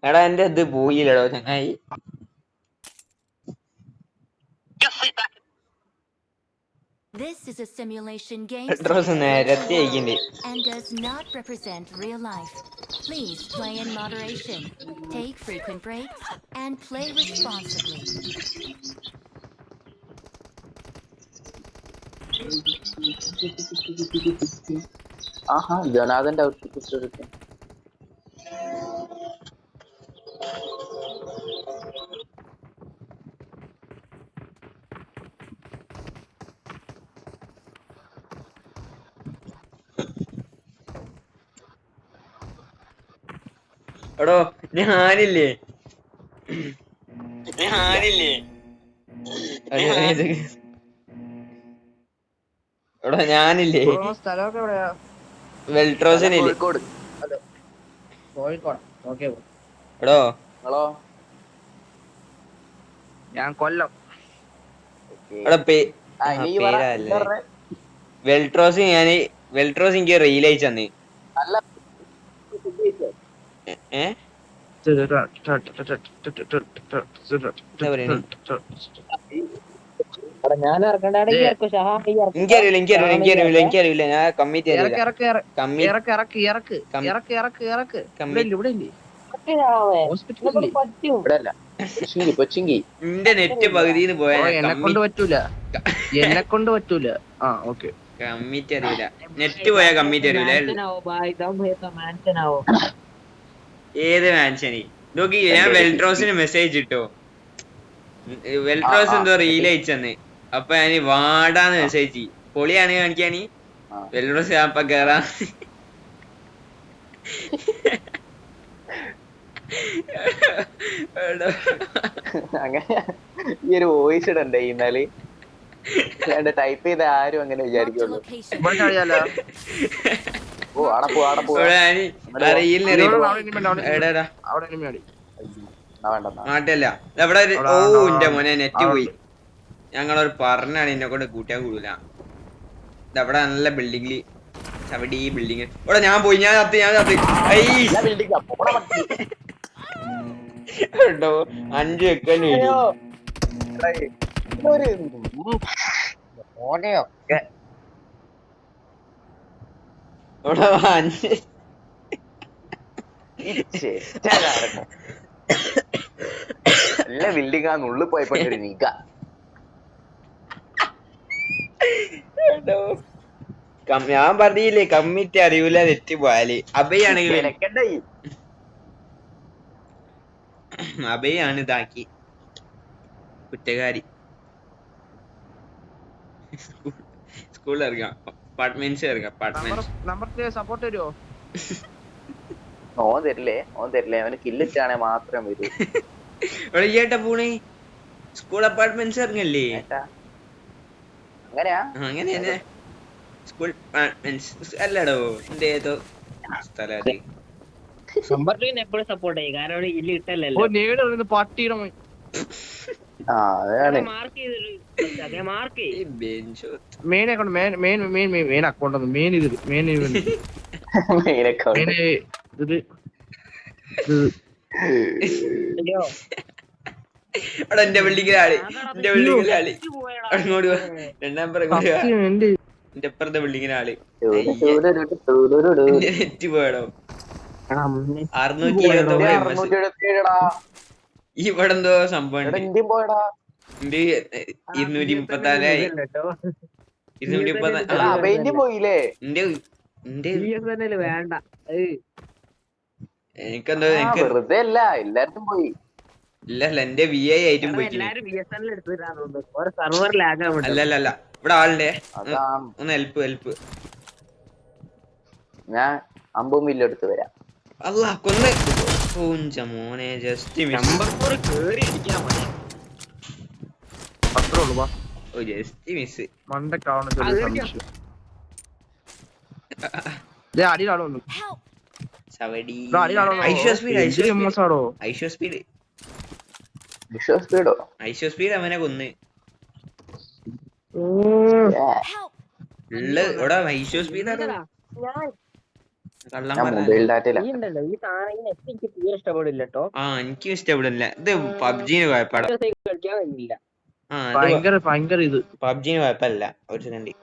എടാ എന്റെ ഇത് പോയില്ലടോ ചങ്ങായി. This is a simulation game Petros set in a നേരത്തെ virtual ആയിക്കണ്ടേ. world and does not represent real life. Please play in moderation, take frequent breaks, and play responsibly. ആഹാ ജനാഥന്റെ ഔട്ട്ഫിറ്റ് എടോ ഞാനില്ലേ എടോ ഞാനില്ലേ സ്ഥലമൊക്കെ എവിടെയാ? വെൽട്രോസിനില്ലേ കോഴിക്കോട്. കോഴിക്കോട്. ഓക്കെ എടോ നിങ്ങളോ? ഞാൻ കൊല്ലം. എടാ ആ, ഇനി ഈ പറ, പേരല്ലേ എന്താ പറഞ്ഞെ? വെൽട്രോസ് എനിക്ക് റീൽ അയച്ചു തന്നെ. നല്ല ഏ ഞാൻ ഇറക്കണ്ടാണെങ്കിൽ ഇറക്കും. ഷഹാ എനിക്കറിയില്ല ഞാൻ കമ്മിറ്റി അറിയില്ല. ഇവിടെ അല്ല, കൊച്ചിങ്കി എന്റെ നെറ്റ് പകുതിന്ന് പോയ എന്നെക്കൊണ്ട് പറ്റൂല. കമ്മിറ്റി അറിയില്ല. നെറ്റ് പോയാ കമ്മിറ്റി അറിയില്ല. ഏത് മാൻഷനി നോക്കി ഞാൻ വെൽട്രോസിന് മെസ്സേജ് ഇട്ടോ. വെൽട്രോസ് എന്തോ റീൽ അയച്ചെന്ന്. അപ്പൊ ഞാൻ വാടാന്ന് മെസ്സേജ് പൊളിയാണ് കാണിക്കാന്. വെൽട്രോസ് അപ്പൊ കേറാ അങ്ങനെ ഈ ഒരു വോയിസ് ഇടണ്ടേ ഇന്നാല് ടൈപ്പ് ചെയ്ത ആരും അങ്ങനെ Marked a വിചാരിക്കുള്ളൂ. location. ഓ ആടെ പോ ആടെ പോ. നാട്ടല്ല എവിടെ ഓ എന്റെ മോനെ നെറ്റ് പോയി. ഞങ്ങളൊരു പറഞ്ഞാണ് എന്നെ കൊണ്ട് കൂട്ടിയാൻ കൂടൂല. ഇതവിടെ നല്ല ബിൽഡിംഗില് ചവിടി ഈ ബിൽഡിങ് ഇവിടെ ഞാൻ പോയി. ഞാൻ കത്തി കേട്ടോ 5 വെക്കാൻ വേണ്ടി ഇവിടെ 5 നല്ല ബിൽഡിംഗ് ആ നുള്ളിൽ പോയപ്പോ നീക്ക ഞാൻ പറഞ്ഞില്ലേ കമ്മിറ്റി അറിയൂല നെറ്റ് പോയാല്. അഭയാണെങ്കിൽ അഭയാണ് ഇതാക്കി കുറ്റകാരി. സ്കൂളിൽ ഇറങ്ങാം, അപ്പാർട്ട്മെന്റ്സ് ഇറങ്ങാം. സപ്പോർട്ട് തരുമോ? ഓൻ തരില്ലേ അവന് കില്ലിട്ടാണെ മാത്രം വരൂ. ഇവിടെ ചേട്ടാ പോണേ സ്കൂൾ അപ്പാർട്ട്മെന്റ്സ് ഇറങ്ങല്ലേ? അങ്ങനെയാ? അങ്ങനെ സ്കൂൾ അപ്പാർട്ട്മെന്റ്സ് അല്ലടോ എന്റെ ഏതോ സ്ഥലത്ത്. എപ്പോഴും സപ്പോർട്ട് ചെയ്യും. കാരണം ഇല്ല ഇട്ടല്ലോ പട്ടിയുടെ ആ അതാണ് മാർക്ക് ചെയ്തിട്ട് മാർക്ക് മെയിൻ അക്കൗണ്ട് അവിടെ എന്റെ ബിൽഡിങ്ങിലാളി അങ്ങോട്ട് രണ്ടാം എന്റെ അപ്പുറത്തെ ബിൽഡിങ്ങിനാളി നെറ്റ് പോയടോ 627. ഇവിടെ എന്തോ സംഭവം 234 പോയില്ലേ? വേണ്ട എനിക്കെന്തോ വെറുതെ അല്ല, എല്ലാരും പോയി. ഇല്ലല്ല എന്റെ വി ഐ ആയിട്ടും പോയിട്ടില്ല. അല്ലല്ല ഇവിടെ ആളുടെ ഒന്ന് ഹെൽപ്പ് ഞാൻ 50 മില്ല് എടുത്ത് വരാം. അല്ല കൊന്ന് പൂഞ്ച മോനെ ജസ്റ്റ് മിസ് സ്പീഡ് അവനെ കൊന്ന് ഇവിടെ ഐഷോ സ്പീഡ് എനിക്കും ഇഷ്ടപ്പെടില്ല. ഇത് പബ്ജിന് കുഴപ്പമില്ല. ഭയങ്കര ഇത് പബ്ജിന് കുഴപ്പമില്ല ഒരു സെക്കൻഡ്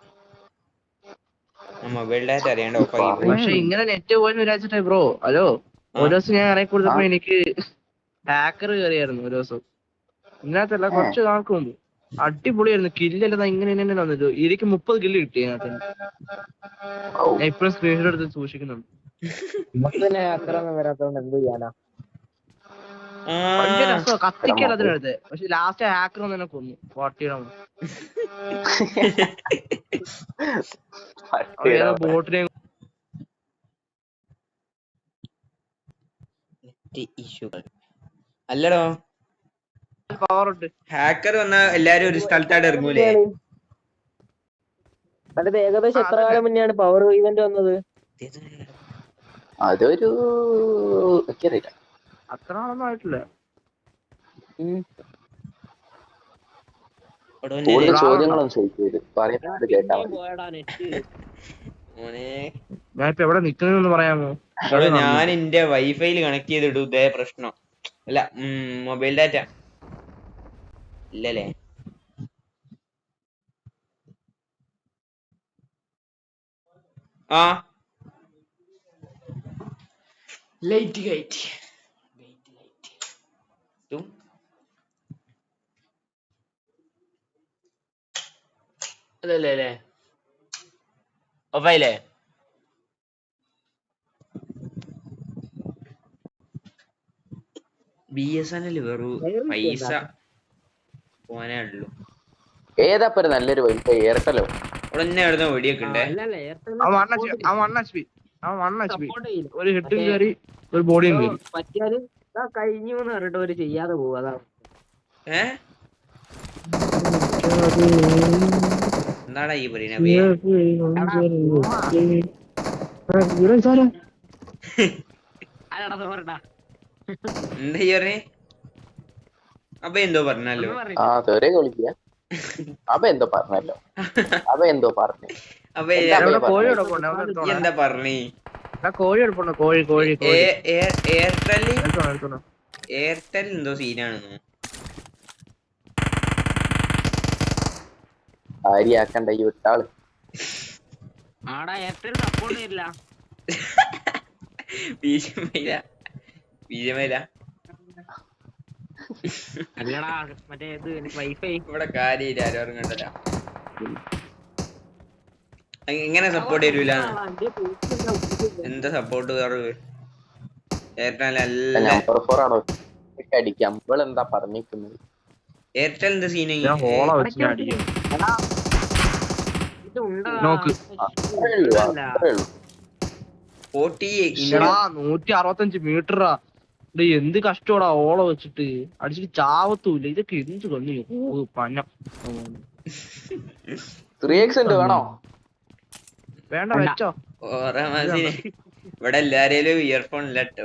മൊബൈൽ ഡാറ്റ അറിയാണ്ട് ഓഫാക്കി പോയി. പക്ഷെ ഇങ്ങനെ നെറ്റ് പോയെന്ന് വിചാരിച്ചിട്ടേ ബ്രോ. ഹലോ, ഒരു ദിവസം ഞാൻ ഇറങ്ങി കൊടുത്തപ്പോ എനിക്ക് ഹാക്കർ കയറിയായിരുന്നു ഒരു ദിവസം. ഇതിനകത്തല്ല കുറച്ച് നാൾക്ക് മുമ്പ് അടിപൊളിയായിരുന്നു. കില്ലെല്ലാം ഇങ്ങനെ തന്നെ വന്നത്. എനിക്ക് 30 കില്ല് കിട്ടി അതിനകത്ത്. ഞാൻ ഇപ്പഴും സ്ക്രീൻഷോട്ട് എടുത്ത് സൂക്ഷിക്കുന്നുണ്ട്. ഹാക്കറൊന്നും വരാത്തോണ്ട് എന്ത് ചെയ്യാനാ? ഭയങ്കര രസമാണ് കത്തിക്കാൻ അതിനടുത്ത്. പക്ഷെ ലാസ്റ്റ് ഹാക്കർ തന്നെ കൊന്നു. ബോട്ടിനെ അല്ലടോ പവർ ഉണ്ട്. ഹാക്കർ വന്നാ എല്ലാരും ഒരു സ്ഥലത്തായിട്ട് ഇറങ്ങൂലേ? അത് ഏകദേശം എത്ര കാലം മുന്നെയാണ് പവർ ഇവന്റ് വന്നത്? അതൊരു അത്ര നാളൊന്നും ആയിട്ടില്ല. കൂടുതൽ ചോദ്യങ്ങളൊന്നും ചോദിക്കരുത്. പറയുന്നത് കേട്ടാ ഞാനിപ്പോ എവിടെ നിക്കുന്നതെന്ന് പറയാമോ? ഞാൻ എന്റെ വൈഫൈയിൽ കണക്ട് ചെയ്തിടും. ഇതേ പ്രശ്നം അല്ല മൊബൈൽ ഡാറ്റ ഇല്ലല്ലേ? ആ ലൈറ്റ് ഗൈറ്റ് അതല്ലേ അല്ലേ ഒപ്പായില്ലേ? BSNL വെറും പൈസ പോകാനേ ഉള്ളൂ. ഏതാ നല്ലൊരു വൈഫൈ? എയർടെലോ? അവിടെ തന്നെ ആയിരുന്നു വെടിയൊക്കെ ഉണ്ട്. ഒരു ഹെഡും കയറി ഒരു ബോഡിയും കയറി. പറ്റിയാല് കഴിഞ്ഞു എന്ന് പറഞ്ഞിട്ട് ഒരു ചെയ്യാതെ പോകും. അതാണ് എന്താടാ ഈ പറയുന്നത്? എന്താ ഈ പറഞ്ഞേ? അപ്പൊ എന്തോ പറഞ്ഞല്ലോ. അപ്പൊ എന്തോ പറഞ്ഞല്ലോ. അപ്പൊ എന്താ പറഞ്ഞേ? എയർടെൽ എന്തോ സീനാണെന്നോ? ആരിയാക്കണ്ട ഈ വിട്ടാള്. ഇവിടെ കാര്യമില്ല. ആരും കണ്ടല്ല എങ്ങനെ സപ്പോർട്ട് തരൂല? എന്താ സപ്പോർട്ട് കുറവ്? എയർടെൽ എന്താ പറഞ്ഞിരിക്കുന്നത്? എയർടെൽ എന്താ സീന? 165 മീറ്ററാ. എന്ത് കഷ്ടോടാ ഓള വെച്ചിട്ട് അടിച്ചിട്ട് ചാവത്തൂല്ല. ഇതൊക്കെ എന്ത് കണ്ണു പഞ്ഞം. വേണോ? വേണ്ട വെച്ചോ. ഇവിടെ എല്ലാരേലും ഇയർഫോൺ ഇല്ല കേട്ടോ.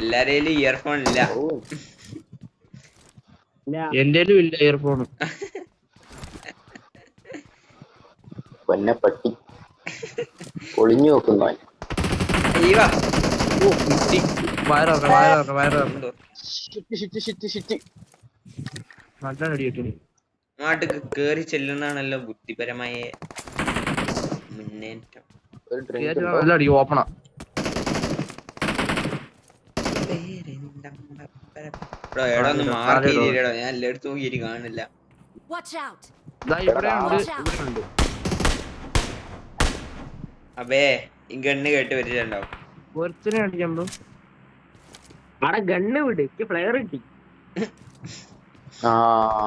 എല്ലാരേലും ഇയർഫോൺ ഇല്ല. എന്റേലും ഇല്ല ഇയർഫോൺ. പട്ടി ഒളിഞ്ഞു നോക്കുന്ന നാട്ടിക്ക് കേറി ചെല്ലുന്നാണല്ലോ ബുദ്ധിപരമായ മുന്നേറ്റം. ഓപ്പണാ. എടാ ഒന്ന് മാർക്ക് ചെയ്തില്ലടോ. ഞാൻ എല്ലായിടത്തും നോക്കിയിട്ട് കാണില്ല. അബേ ഈ ഗണ്ണ് കേട്ട് വരിട്ടുണ്ടാവും. ഗണ്ണ് വിട്. ഫ്ലെയർ കിട്ടി.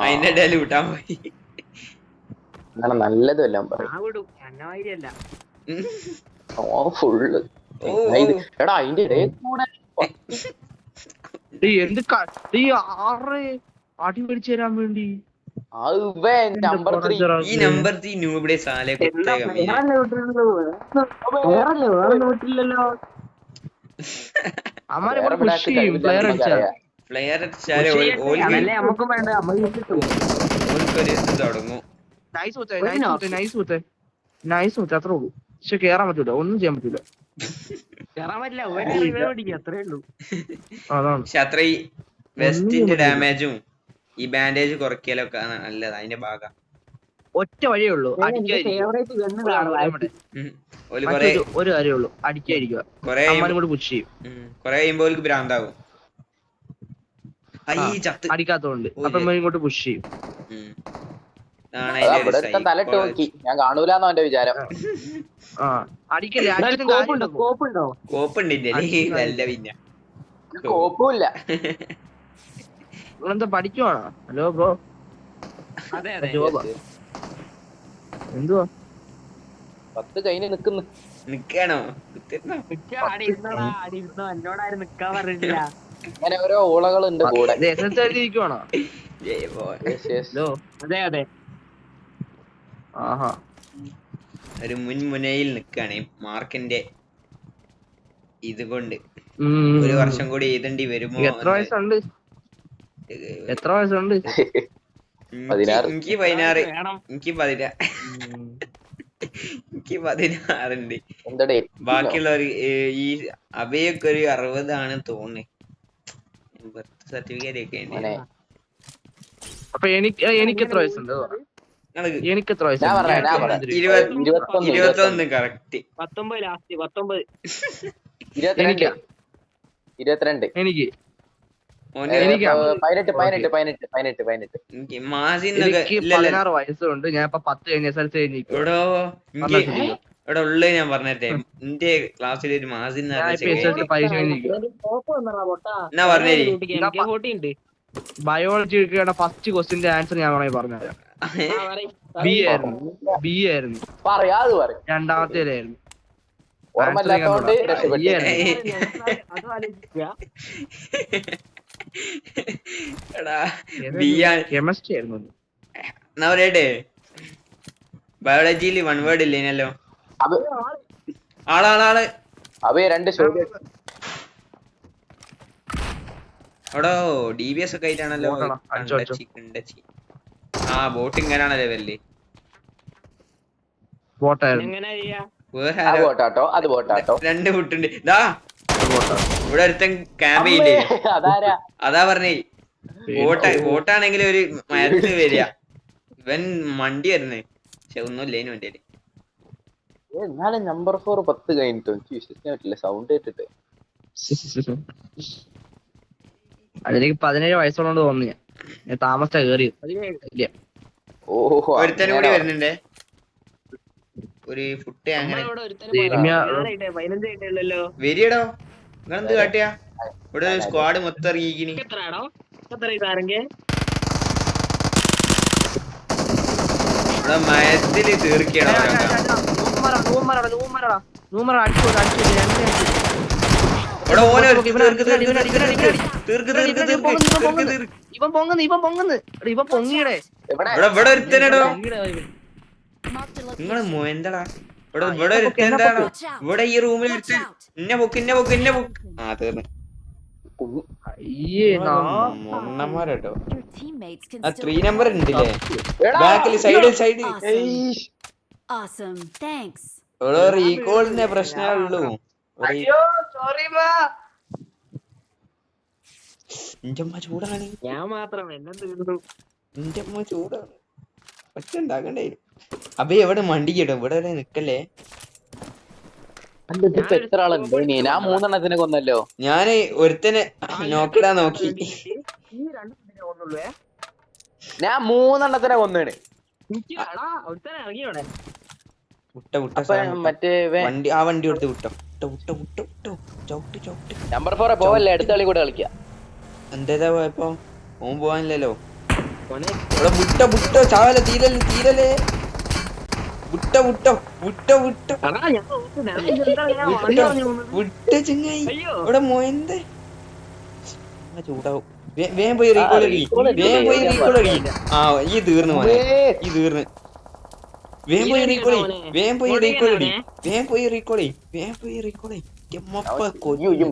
അതിന്റെ ഇടയിൽ വിട്ടാൻ പോയി. നല്ലതല്ല ഫുള്ള്. എടാ അതിന്റെ ഇടയിൽ കൂടെ എന്ത് അടി പിടിച്ചു തരാൻ വേണ്ടി ഈ നമ്പർ 3 നൂബിടെ സാലെ പ്ലെയർ അടിച്ചാലേ തുടങ്ങും. നൈസ് അത്രേ ഉള്ളൂ. പക്ഷെ കേറാൻ പറ്റൂല. ഒന്നും ചെയ്യാൻ പറ്റൂല. പക്ഷെ അത്ര വെസ്റ്റിന്റെ ഡാമേജും ഈ ബാൻഡേജ് കുറയ്ക്കലൊക്കെ നല്ലതാ അതിന്റെ ഭാഗം. ഒറ്റ വഴിയേ ഉള്ളൂ, അടിക്കാതിരിക്കുക. ഒരു കൊറേ ഒരു കാര്യമേ ഉള്ളൂ, അടിക്കാതിരിക്കുക. അമ്മാനും കൂടി പുഷ് ചെയ്യും. കൊറേ കഴിയുമ്പോ ഭ്രാന്താവും അടിക്കാത്തോണ്ട്. അപ്പം ഇങ്ങോട്ട് പുഷ് ചെയ്യും. തലട്ട് നോക്കി ഞാൻ കാണൂലെന്നോ എന്റെ വിചാരം. അടിക്കല്ലേ, കോപ്പുമില്ല. നിങ്ങളെന്താ പഠിക്കുവാണോ? Hello bro. എന്തുവാ 10 കഴിഞ്ഞ് നിക്കാണോ? അങ്ങനെ ഓരോ ഊളകളുണ്ട് കൂടെ. എഴുതിയിരിക്കുവാണോ? അതെ അതെ. ആഹാ, ഒരു മുൻമുനയിൽ നിക്കാണ് മാർക്കിന്റെ ഇതുകൊണ്ട്. ഒരു വർഷം കൂടി എഴുതേണ്ടി വരുമോ? എത്ര വയസ്സുണ്ട്? എനിക്ക് 16. എനിക്ക് 16 ഉണ്ട്. ബാക്കിയുള്ളവർ ഈ അവയൊക്കെ ഒരു 60 ആണ് തോന്നുന്നു. ബർത്ത് സർട്ടിഫിക്കറ്റ് ഒക്കെ ഉണ്ട്. അപ്പൊ എനിക്ക് എത്ര വയസ്സുണ്ട്? എനിക്ക് എത്ര വയസ്സുണ്ട്? 21 കറക്റ്റ്. 22. എനിക്ക് 16 വയസ്സുണ്ട്. ഞാൻ ഇപ്പൊ 10 കഴിഞ്ഞ SLC ഇവിടെ ഉള്ളത് ഞാൻ പറഞ്ഞേ. എന്റെ ക്ലാസ്സിൽ ഒരു മാസിൻ ബയോളജി ഫസ്റ്റ് ക്വസ്റ്റിന്റെ ആൻസർ ഞാൻ വേണമെങ്കിൽ പറഞ്ഞുതരാം. ബി ആയിരുന്നു. രണ്ടാമത്തേലായിരുന്നു. കെമിസ്ട്രി ആയിരുന്നു. ബയോളജിയിൽ 1 വേർഡ് ഇല്ലേനല്ലോ. ആളാളാള് എടോ DBS ഒക്കെ ആയിട്ടാണല്ലോ. ബോട്ട് ഇങ്ങനാണല്ലോ വല്ലേ. രണ്ട് ബോട്ടുണ്ട്. ഇവിടെ ഒരുത്തൻ ക്യാമ്പ് ചെയ്യില്ലേ? അതാ പറഞ്ഞേ. ബോട്ടാണെങ്കിൽ ഒരു മരത്ത് വരിക. ഇവൻ മണ്ടി വരുന്നേ. പക്ഷെ ഒന്നുമില്ല ഇതിന് വേണ്ടിയല്ലേ. നമ്പർ 4 10 കഴിഞ്ഞിട്ട് വിശ്വസിക്കാൻ പറ്റില്ല. സൗണ്ട് കേട്ടിട്ട് അതിലേക്ക് 17 വയസ്സുള്ളോണ്ട് തോന്നിയ താമസിച്ച കേറി. ഒരുത്തനും കൂടി വരുന്നുണ്ടേ. ഒരു ഫുഡ് അങ്ങനെ വരിയടോ. നിങ്ങളെന്ത് കാട്ടിയാ? ഇവിടെ ഒരു സ്ക്വാഡ് മൊത്തം ഇറങ്ങിയിരിക്കണി. ഇവിടെ മയത്തില് തീർക്കണോ? നിങ്ങള് മോയന്തടാ. ഇവിടെ ഒരുത്തണ്ടാണോ? ഇവിടെ ഈ റൂമിൽ ഇന്നെ പൊക്ക്. ആ തീർന്നു. മൊണ്ണന്മാരട്ടോ. 3 നമ്പർ ഉണ്ടല്ലേ ബാക്കില് സൈഡിൽ. ഇവിടെ റീകോളിന്റെ പ്രശ്നമേ ഉള്ളൂ. എന്റെ അമ്മ ചൂടാണ്. ഞാൻ മാത്രം എന്റെ അമ്മ ചൂടാണ്. ഒറ്റ ഉണ്ടാക്കണ്ടേ. അപ്പൊ എവിടെ മണ്ടി കേട്ടോ. ഇവിടെ വരെ നിക്കല്ലേ. എത്ര ആളുണ്ട്? ഞാൻ 3 എണ്ണത്തിനെ കൊന്നല്ലോ. ഞാന് ഒരുത്തനെ നോക്കിടാൻ നോക്കി. ഞാൻ 3 എണ്ണത്തിനെ കൊന്നാണ്. മറ്റേ വണ്ടി ആ വണ്ടി കൊടുത്ത് വിട്ടോ. നമ്പർ 4 പോവല്ലേ. അടുത്ത കളി കൂടെ കളിക്കാം. എന്തേതാ പോയപ്പോ ഓൻ പോവാനില്ലല്ലോ. ബുട്ടോ ചാവല തീരല്ലേ. ചെങ്ങായി ഇവിടെ മോയന്തേ ചൂടാവും. വേഗം പോയി റീകോൾ അടി. ആ ഈ തീർന്നു മോനെ. വേഗം പോയി റീകോൾ അടി.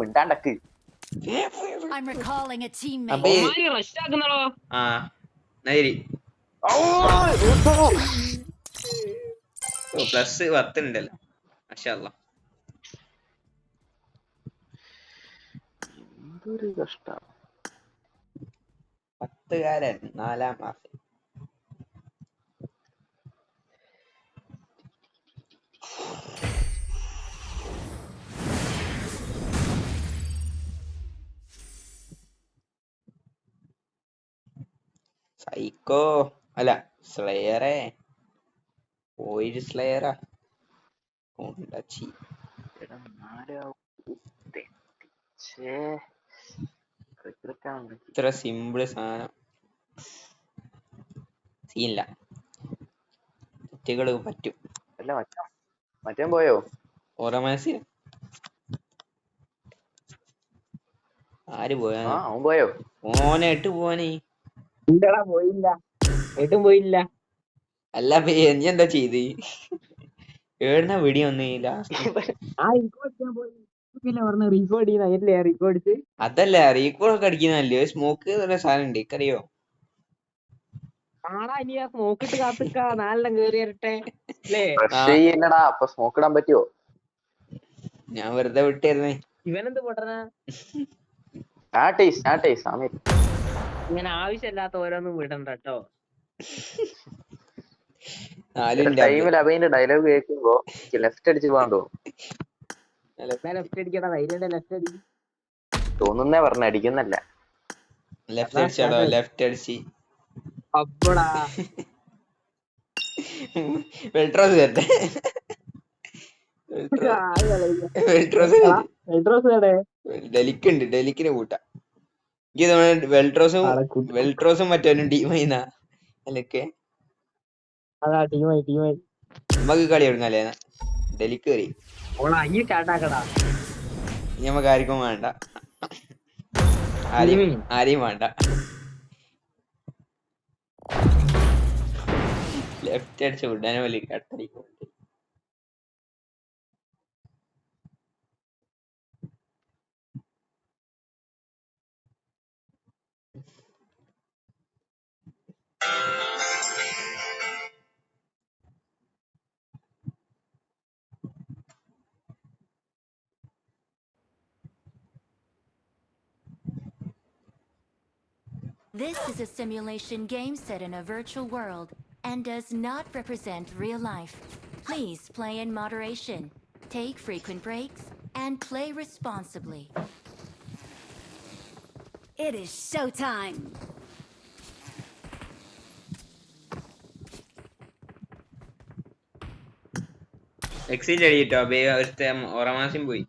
മിണ്ടാണ്ടക്ക്. I'm recalling a teammate. Plus 10 ഉണ്ടല്ലോ. മാഷാഅല്ലാ. എന്തൊരു കഷ്ടം. 10ാരൻ 4ാം ക്ലാസ്. സൈക്കോ അല്ല സ്ലെയറേ, പോയിന്റ് സ്ലെയറാ കൊണ്ടച്ചി. ഇത്ര സിമ്പിള് സാധനം, സീനില്ല, തെറ്റുകള് പറ്റും. അല്ല മറ്റേ പോയോ? ഓരോ മനസ്സിൽ ആര് പോയാ? അവൻ പോയോ? ഓനെ ഇട്ട് പോവാനേ. പോയില്ല, ഏട്ടും പോയില്ല. അല്ല നീ എന്താ ചെയ്ത്? ഏടുന്ന വെടി വന്ന് ലാസ്റ്റ്? അതല്ല റീകോൾ ഒക്കെ അടിക്കുന്നല്ലേ, സ്മോക്ക് പറഞ്ഞ സാധനം ഉണ്ട്, എനിക്കറിയോ? സ്മോക്കിട്ട് കാത്തിക്ക, 4 കേറി വരട്ടെ. അപ്പൊ സ്മോക്ക് ഇടാൻ പറ്റുമോ? ഞാൻ വെറുതെ വിട്ടായിരുന്നേ. ഇവനെന്ത് പൊട്ടന? ഇങ്ങനെ ആവശ്യമില്ലാത്ത ഓരോന്നും വിടണ്ട കേട്ടോ. ടൈമിൽ അബൈന്റെ ഡയലോഗ് കേൾക്കുമ്പോ ലെഫ്റ്റ് അടിച്ച് പോകാൻ ലെഫ്റ്റ് അടിക്കടാ, ധൈര്യം ലെഫ്റ്റ് അടി. തോന്നുന്നേ പറഞ്ഞ അടിക്കുന്നല്ല. ലെഫ്റ്റ് അടിച്ചാടോ, ലെഫ്റ്റ് അടിച്ച് അപ്പടാ വെൽട്രോസ് വരട്ടെ. ഡെലിക്കുണ്ട്, ഡെലിക്കിനെ കൂട്ടാ. എനിക്ക് തോന്നുന്നു വെൽട്രോസും മറ്റവനും ടീമായിന്നാ. അല്ലൊക്കെ നമുക്ക് കളി തുടങ്ങാല്ലേ? ഡെലിക്ക് കയറി നമുക്ക് ആർക്കും വേണ്ട, ആരെയും വേണ്ട. ലെഫ്റ്റ് അടിച്ച് വിടാനെ വലിയ കട്ടടിക്കും. This is a simulation game set in a virtual world and does not represent real life. Please play in moderation, take frequent breaks, and play responsibly. It is showtime! Exit അടിയിട്ടോ, ഒരുത്തെ ഓറമാസിം പോയി.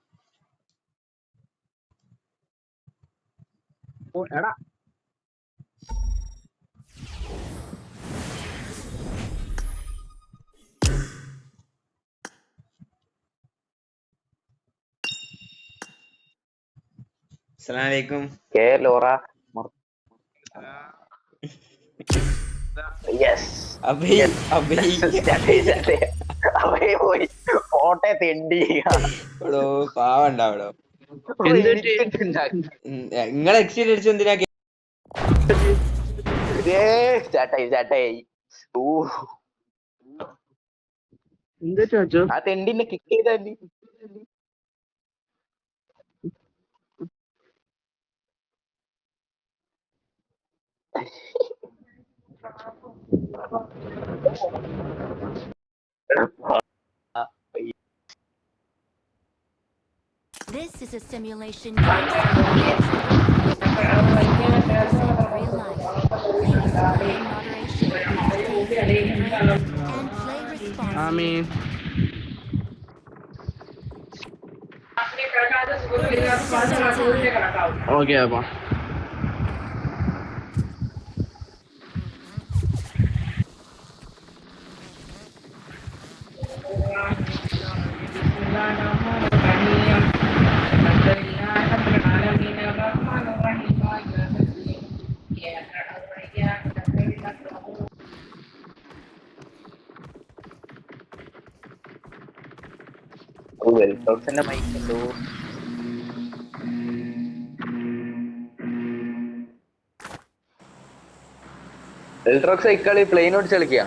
അസ്സലാമലൈക്കും. Laura photo തെണ്ടി പാവണ്ടാവടോ. നിങ്ങളെ exit അടിച്ചു എന്തിനാ? ആ തെണ്ടിനെ കിക്ക് ചെയ്താ This is a simulation game set in real life. Please play in moderation, take frequent breaks, and play responsibly. Okay, appa. വെൽട്രോക്സിന്റെ മൈക്ക് ഉണ്ടോ? വെൽട്രോക്സ് ഇക്കളി പ്ലെയിൻ ഓടിച്ച് കളിക്കുക.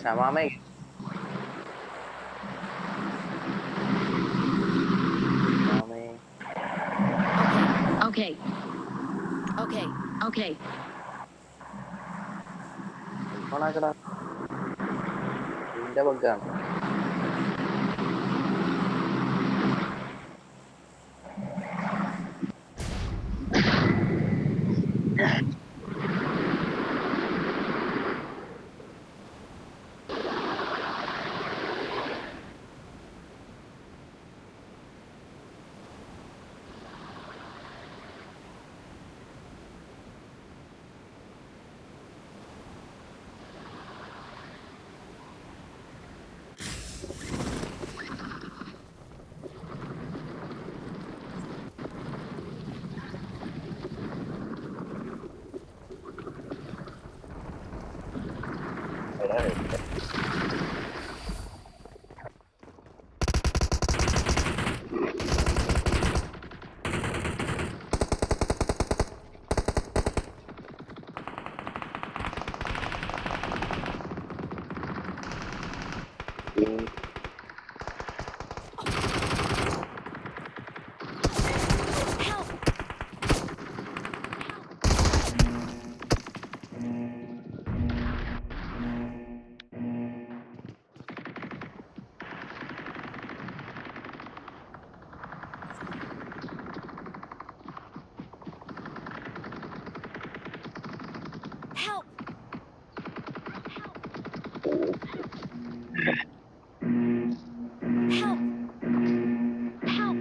ഷമാമേ Okay. Okay. Okay. ഓണാക്കടാ നിന്റെ ബഗ്ഗാണ്. Help! Help! Help!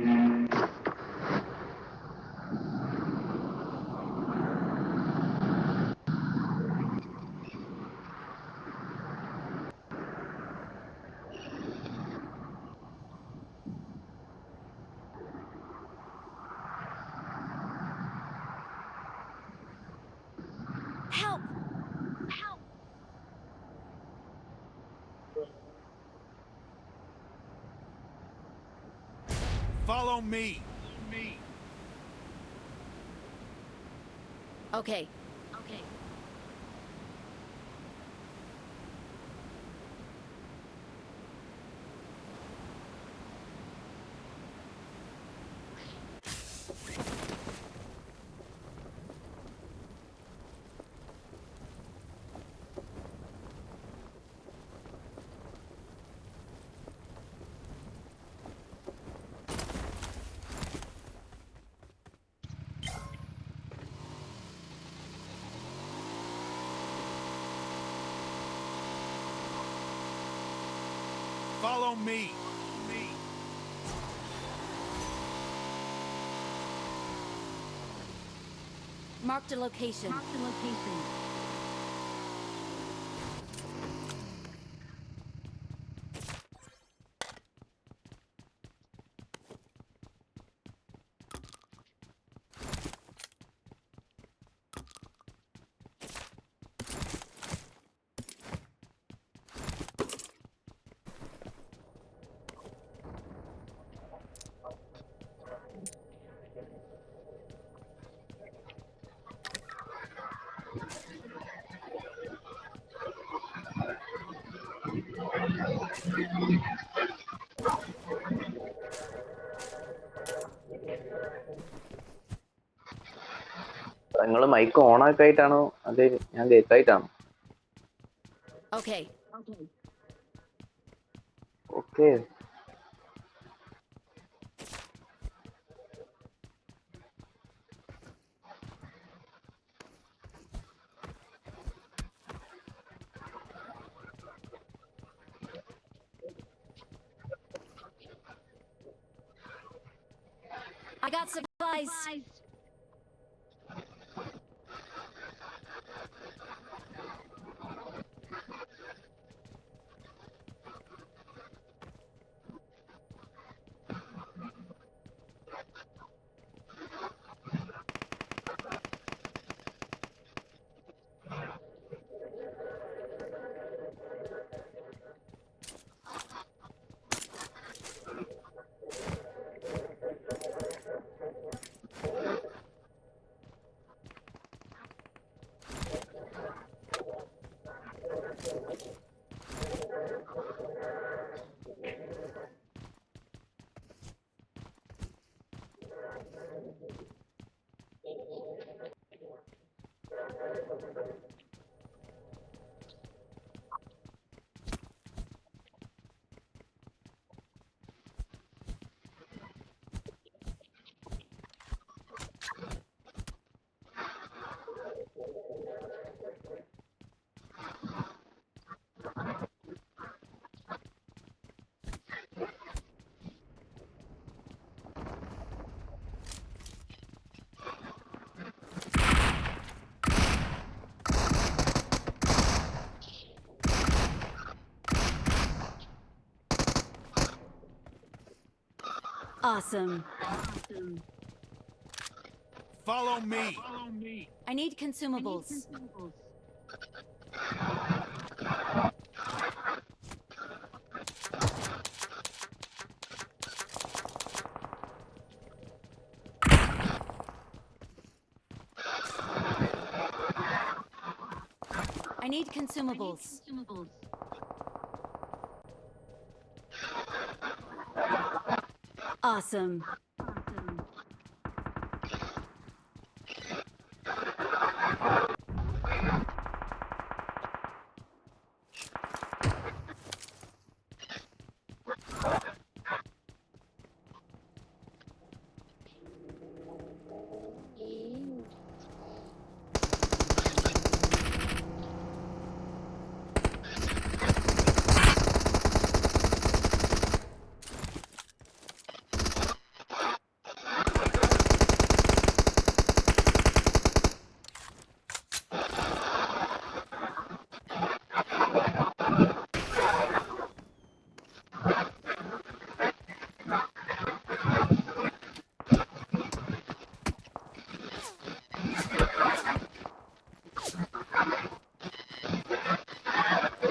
Help! Help! Follow me. Okay. Okay. Follow me. Marked a location. Marked a location. നിങ്ങള് mic on ആയിട്ടാണോ അത് ഞാൻ കേക്കായിട്ടാണോ? Okay. Okay. Okay. I got supplies. Awesome. Follow me. I need consumables. I need consumables. Awesome.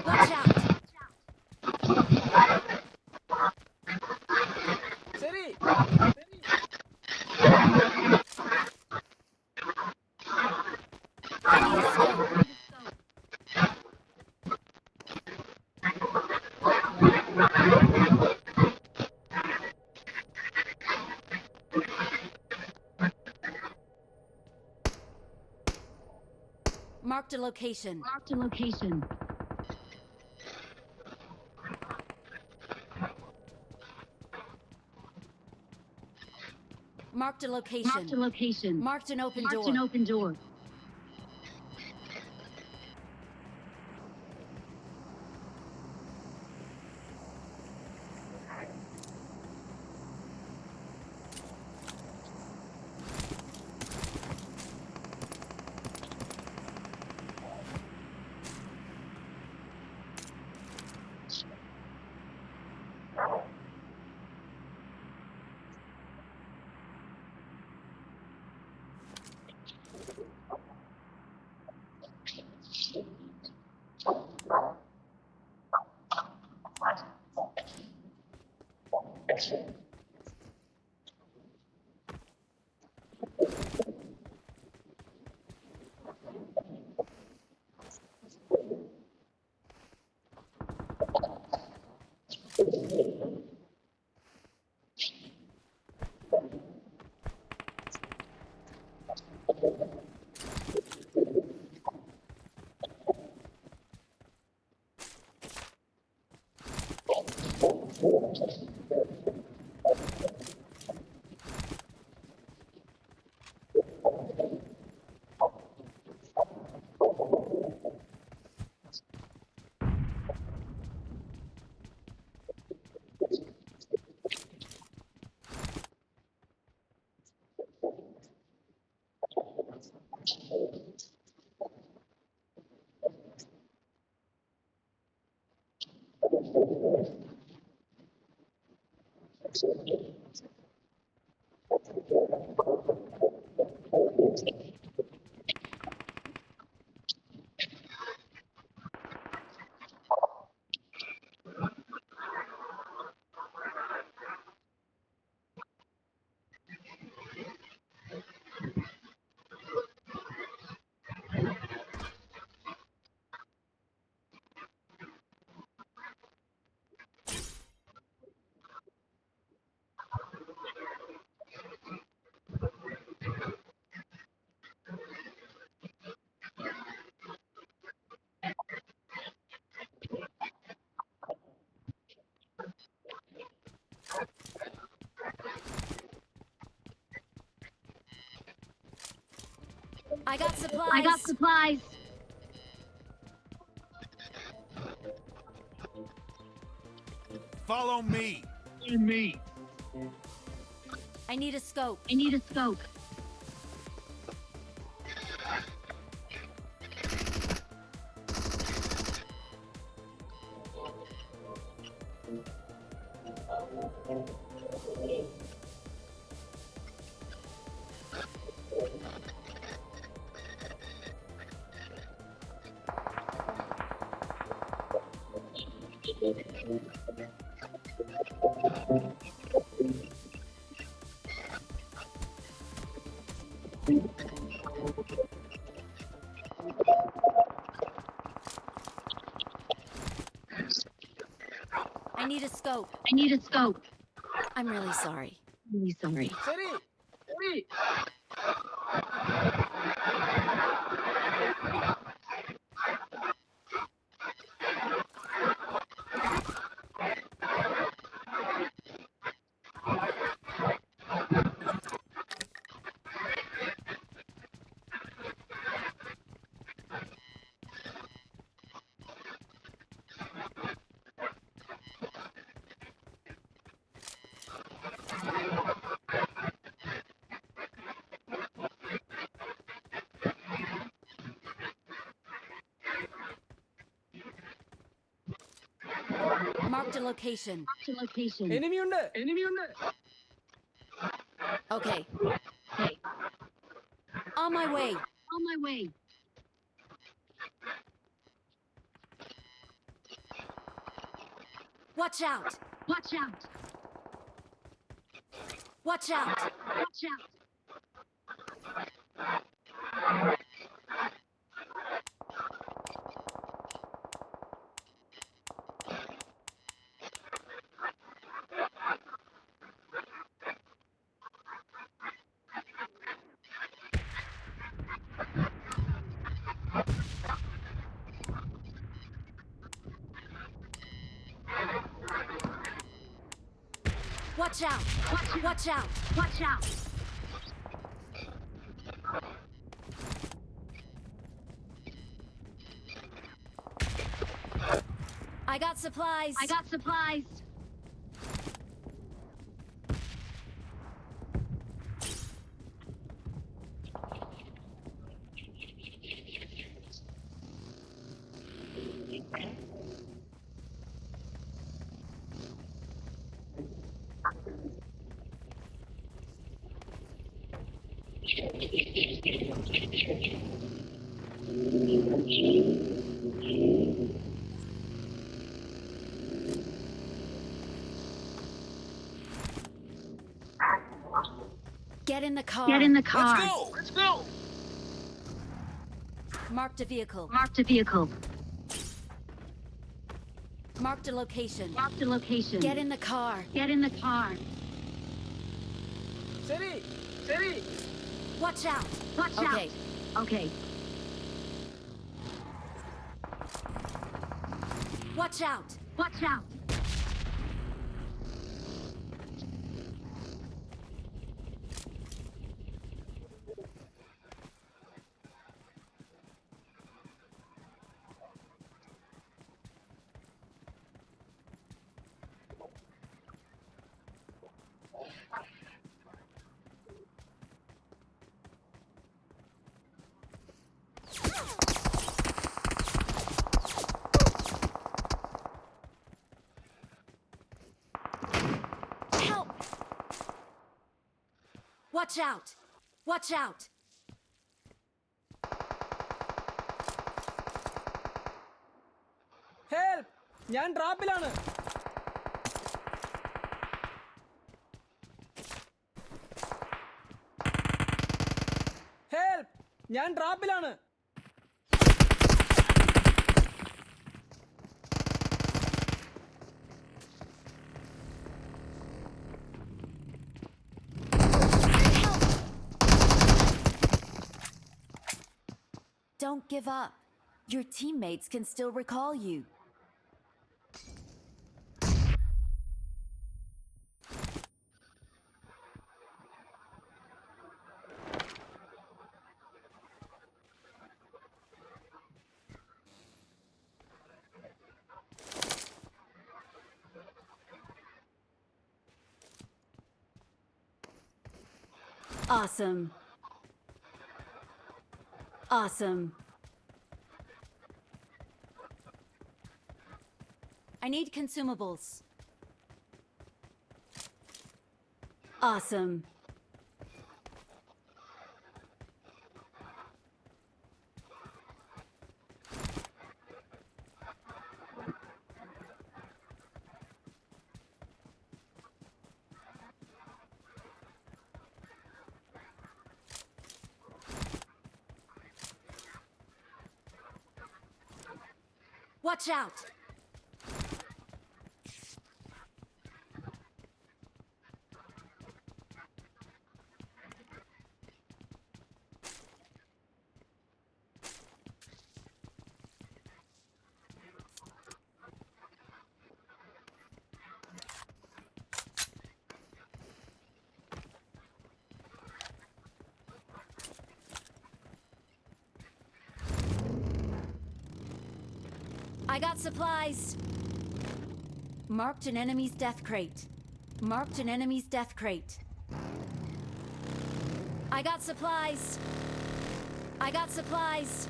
Watch out. I need a scope. Marked a location. Marked a location. Marked an open door. I got supplies. Follow me. I need a scope. I need a scope. I'm really sorry. Marked a location. Okay. On my way. Watch out. Watch out. Watch out. Watch out. I got supplies. Get in the car. Let's go. Marked a vehicle. Marked a location. Get in the car. Watch out. Okay. Watch out. Help! Watch out! Help! ഞാൻ ട്രാപ്പിലാണ്. Help! ഞാൻ ട്രാപ്പിലാണ്. Don't give up. Your teammates can still recall you. Awesome. I need consumables. Awesome. Watch out! I got supplies. Marked an enemy's death crate. Marked an enemy's death crate. I got supplies. I got supplies.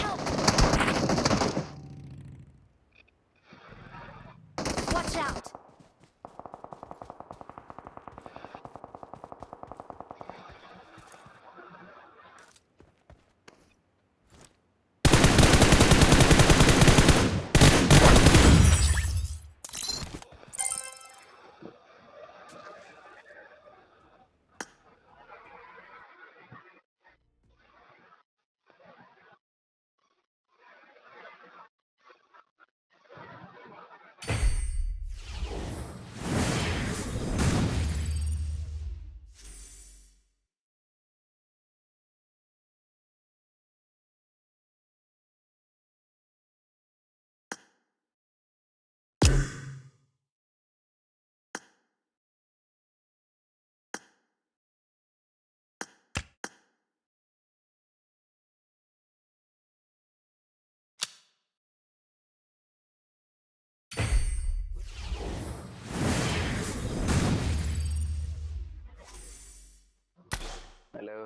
Help! Watch out!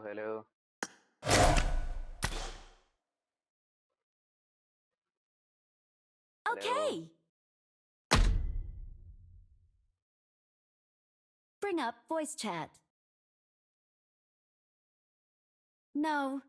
Hello. Okay. Bring up voice chat. No.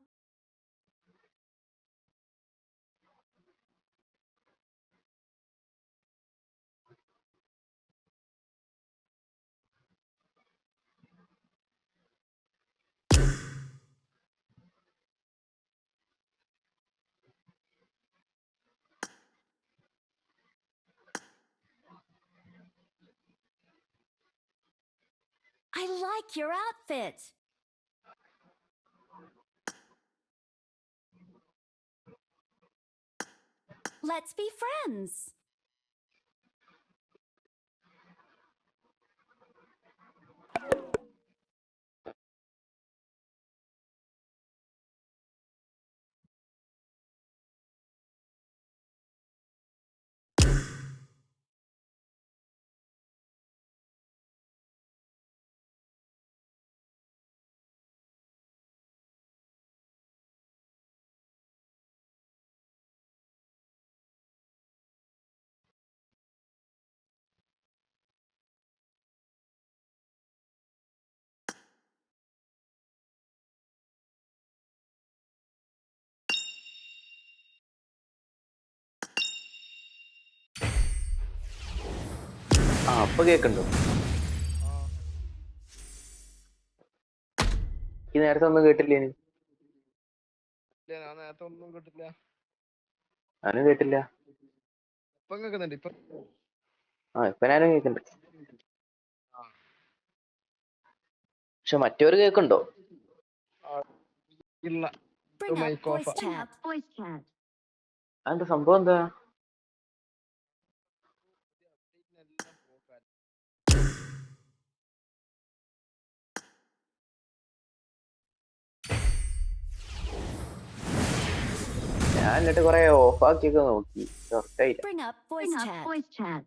I like your outfit. Let's be friends. അപ്പൊ കേക്കണ്ടോ? ഈ നേരത്തെ ഒന്നും കേട്ടില്ലേ? ഞാൻ നേരത്തെ ഒന്നും കേട്ടില്ല. ഞാനും കേട്ടില്ല. ഇപ്പം കേൾക്കുന്നുണ്ട്. ഇപ്പൊ ഇപ്പൊ ഞാനും കേക്കണ്ട്. പക്ഷെ മറ്റവര് കേക്കണ്ടോ? ഇല്ല. Bring up voice chat. അതെന്താ സംഭവം എന്താ? ഞാൻ എന്നിട്ട് കൊറേ ഓഫ് ആക്കിയൊക്കെ നോക്കി, വർക്കായില്ല. Bring up voice chat.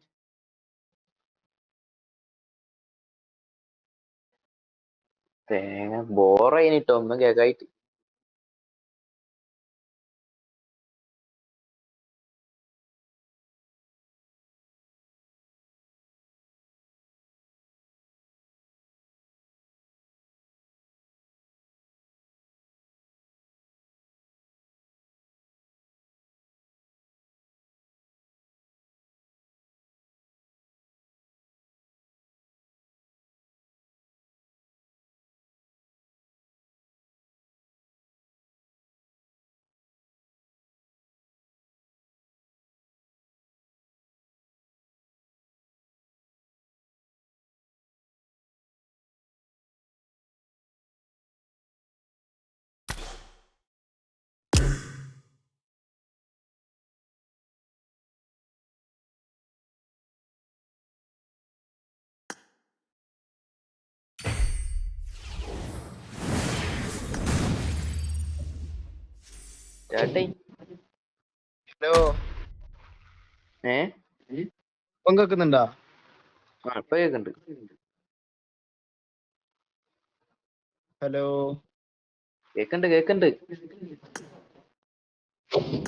തേങ്ങ ബോറായിട്ടോ ഒന്നും കേക്കായിട്ട്. ചേട്ടേ ഹലോ ഇപ്പം കേൾക്കുന്നുണ്ടോ? ഇപ്പൊ കേക്കുന്നുണ്ട്. ഹലോ കേക്കുന്നുണ്ട്.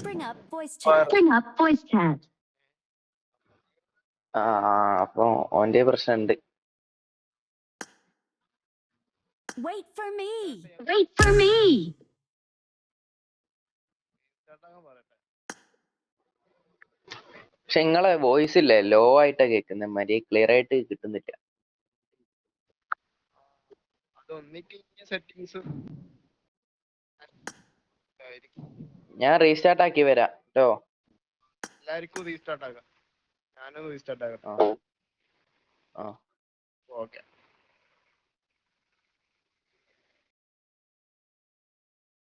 Bring up voice chat. അപ്പൊ ഓന്റെ പ്രശ്നമുണ്ട്. Wait for me. പക്ഷെ നിങ്ങളെ വോയിസ് ഇല്ലേ ലോ ആയിട്ടാ കേൾക്കുന്നത്, മര്യാദ ക്ലിയർ ആയിട്ട് കിട്ടുന്നില്ല. ഞാൻ റീസ്റ്റാർട്ട് ആക്കി വരാം കേട്ടോ. എല്ലാവർക്കും റീസ്റ്റാർട്ട് ആക്കാം. ഞാനൊന്ന് റീസ്റ്റാർട്ട് ആക്കാം. ആ ഓക്കെ.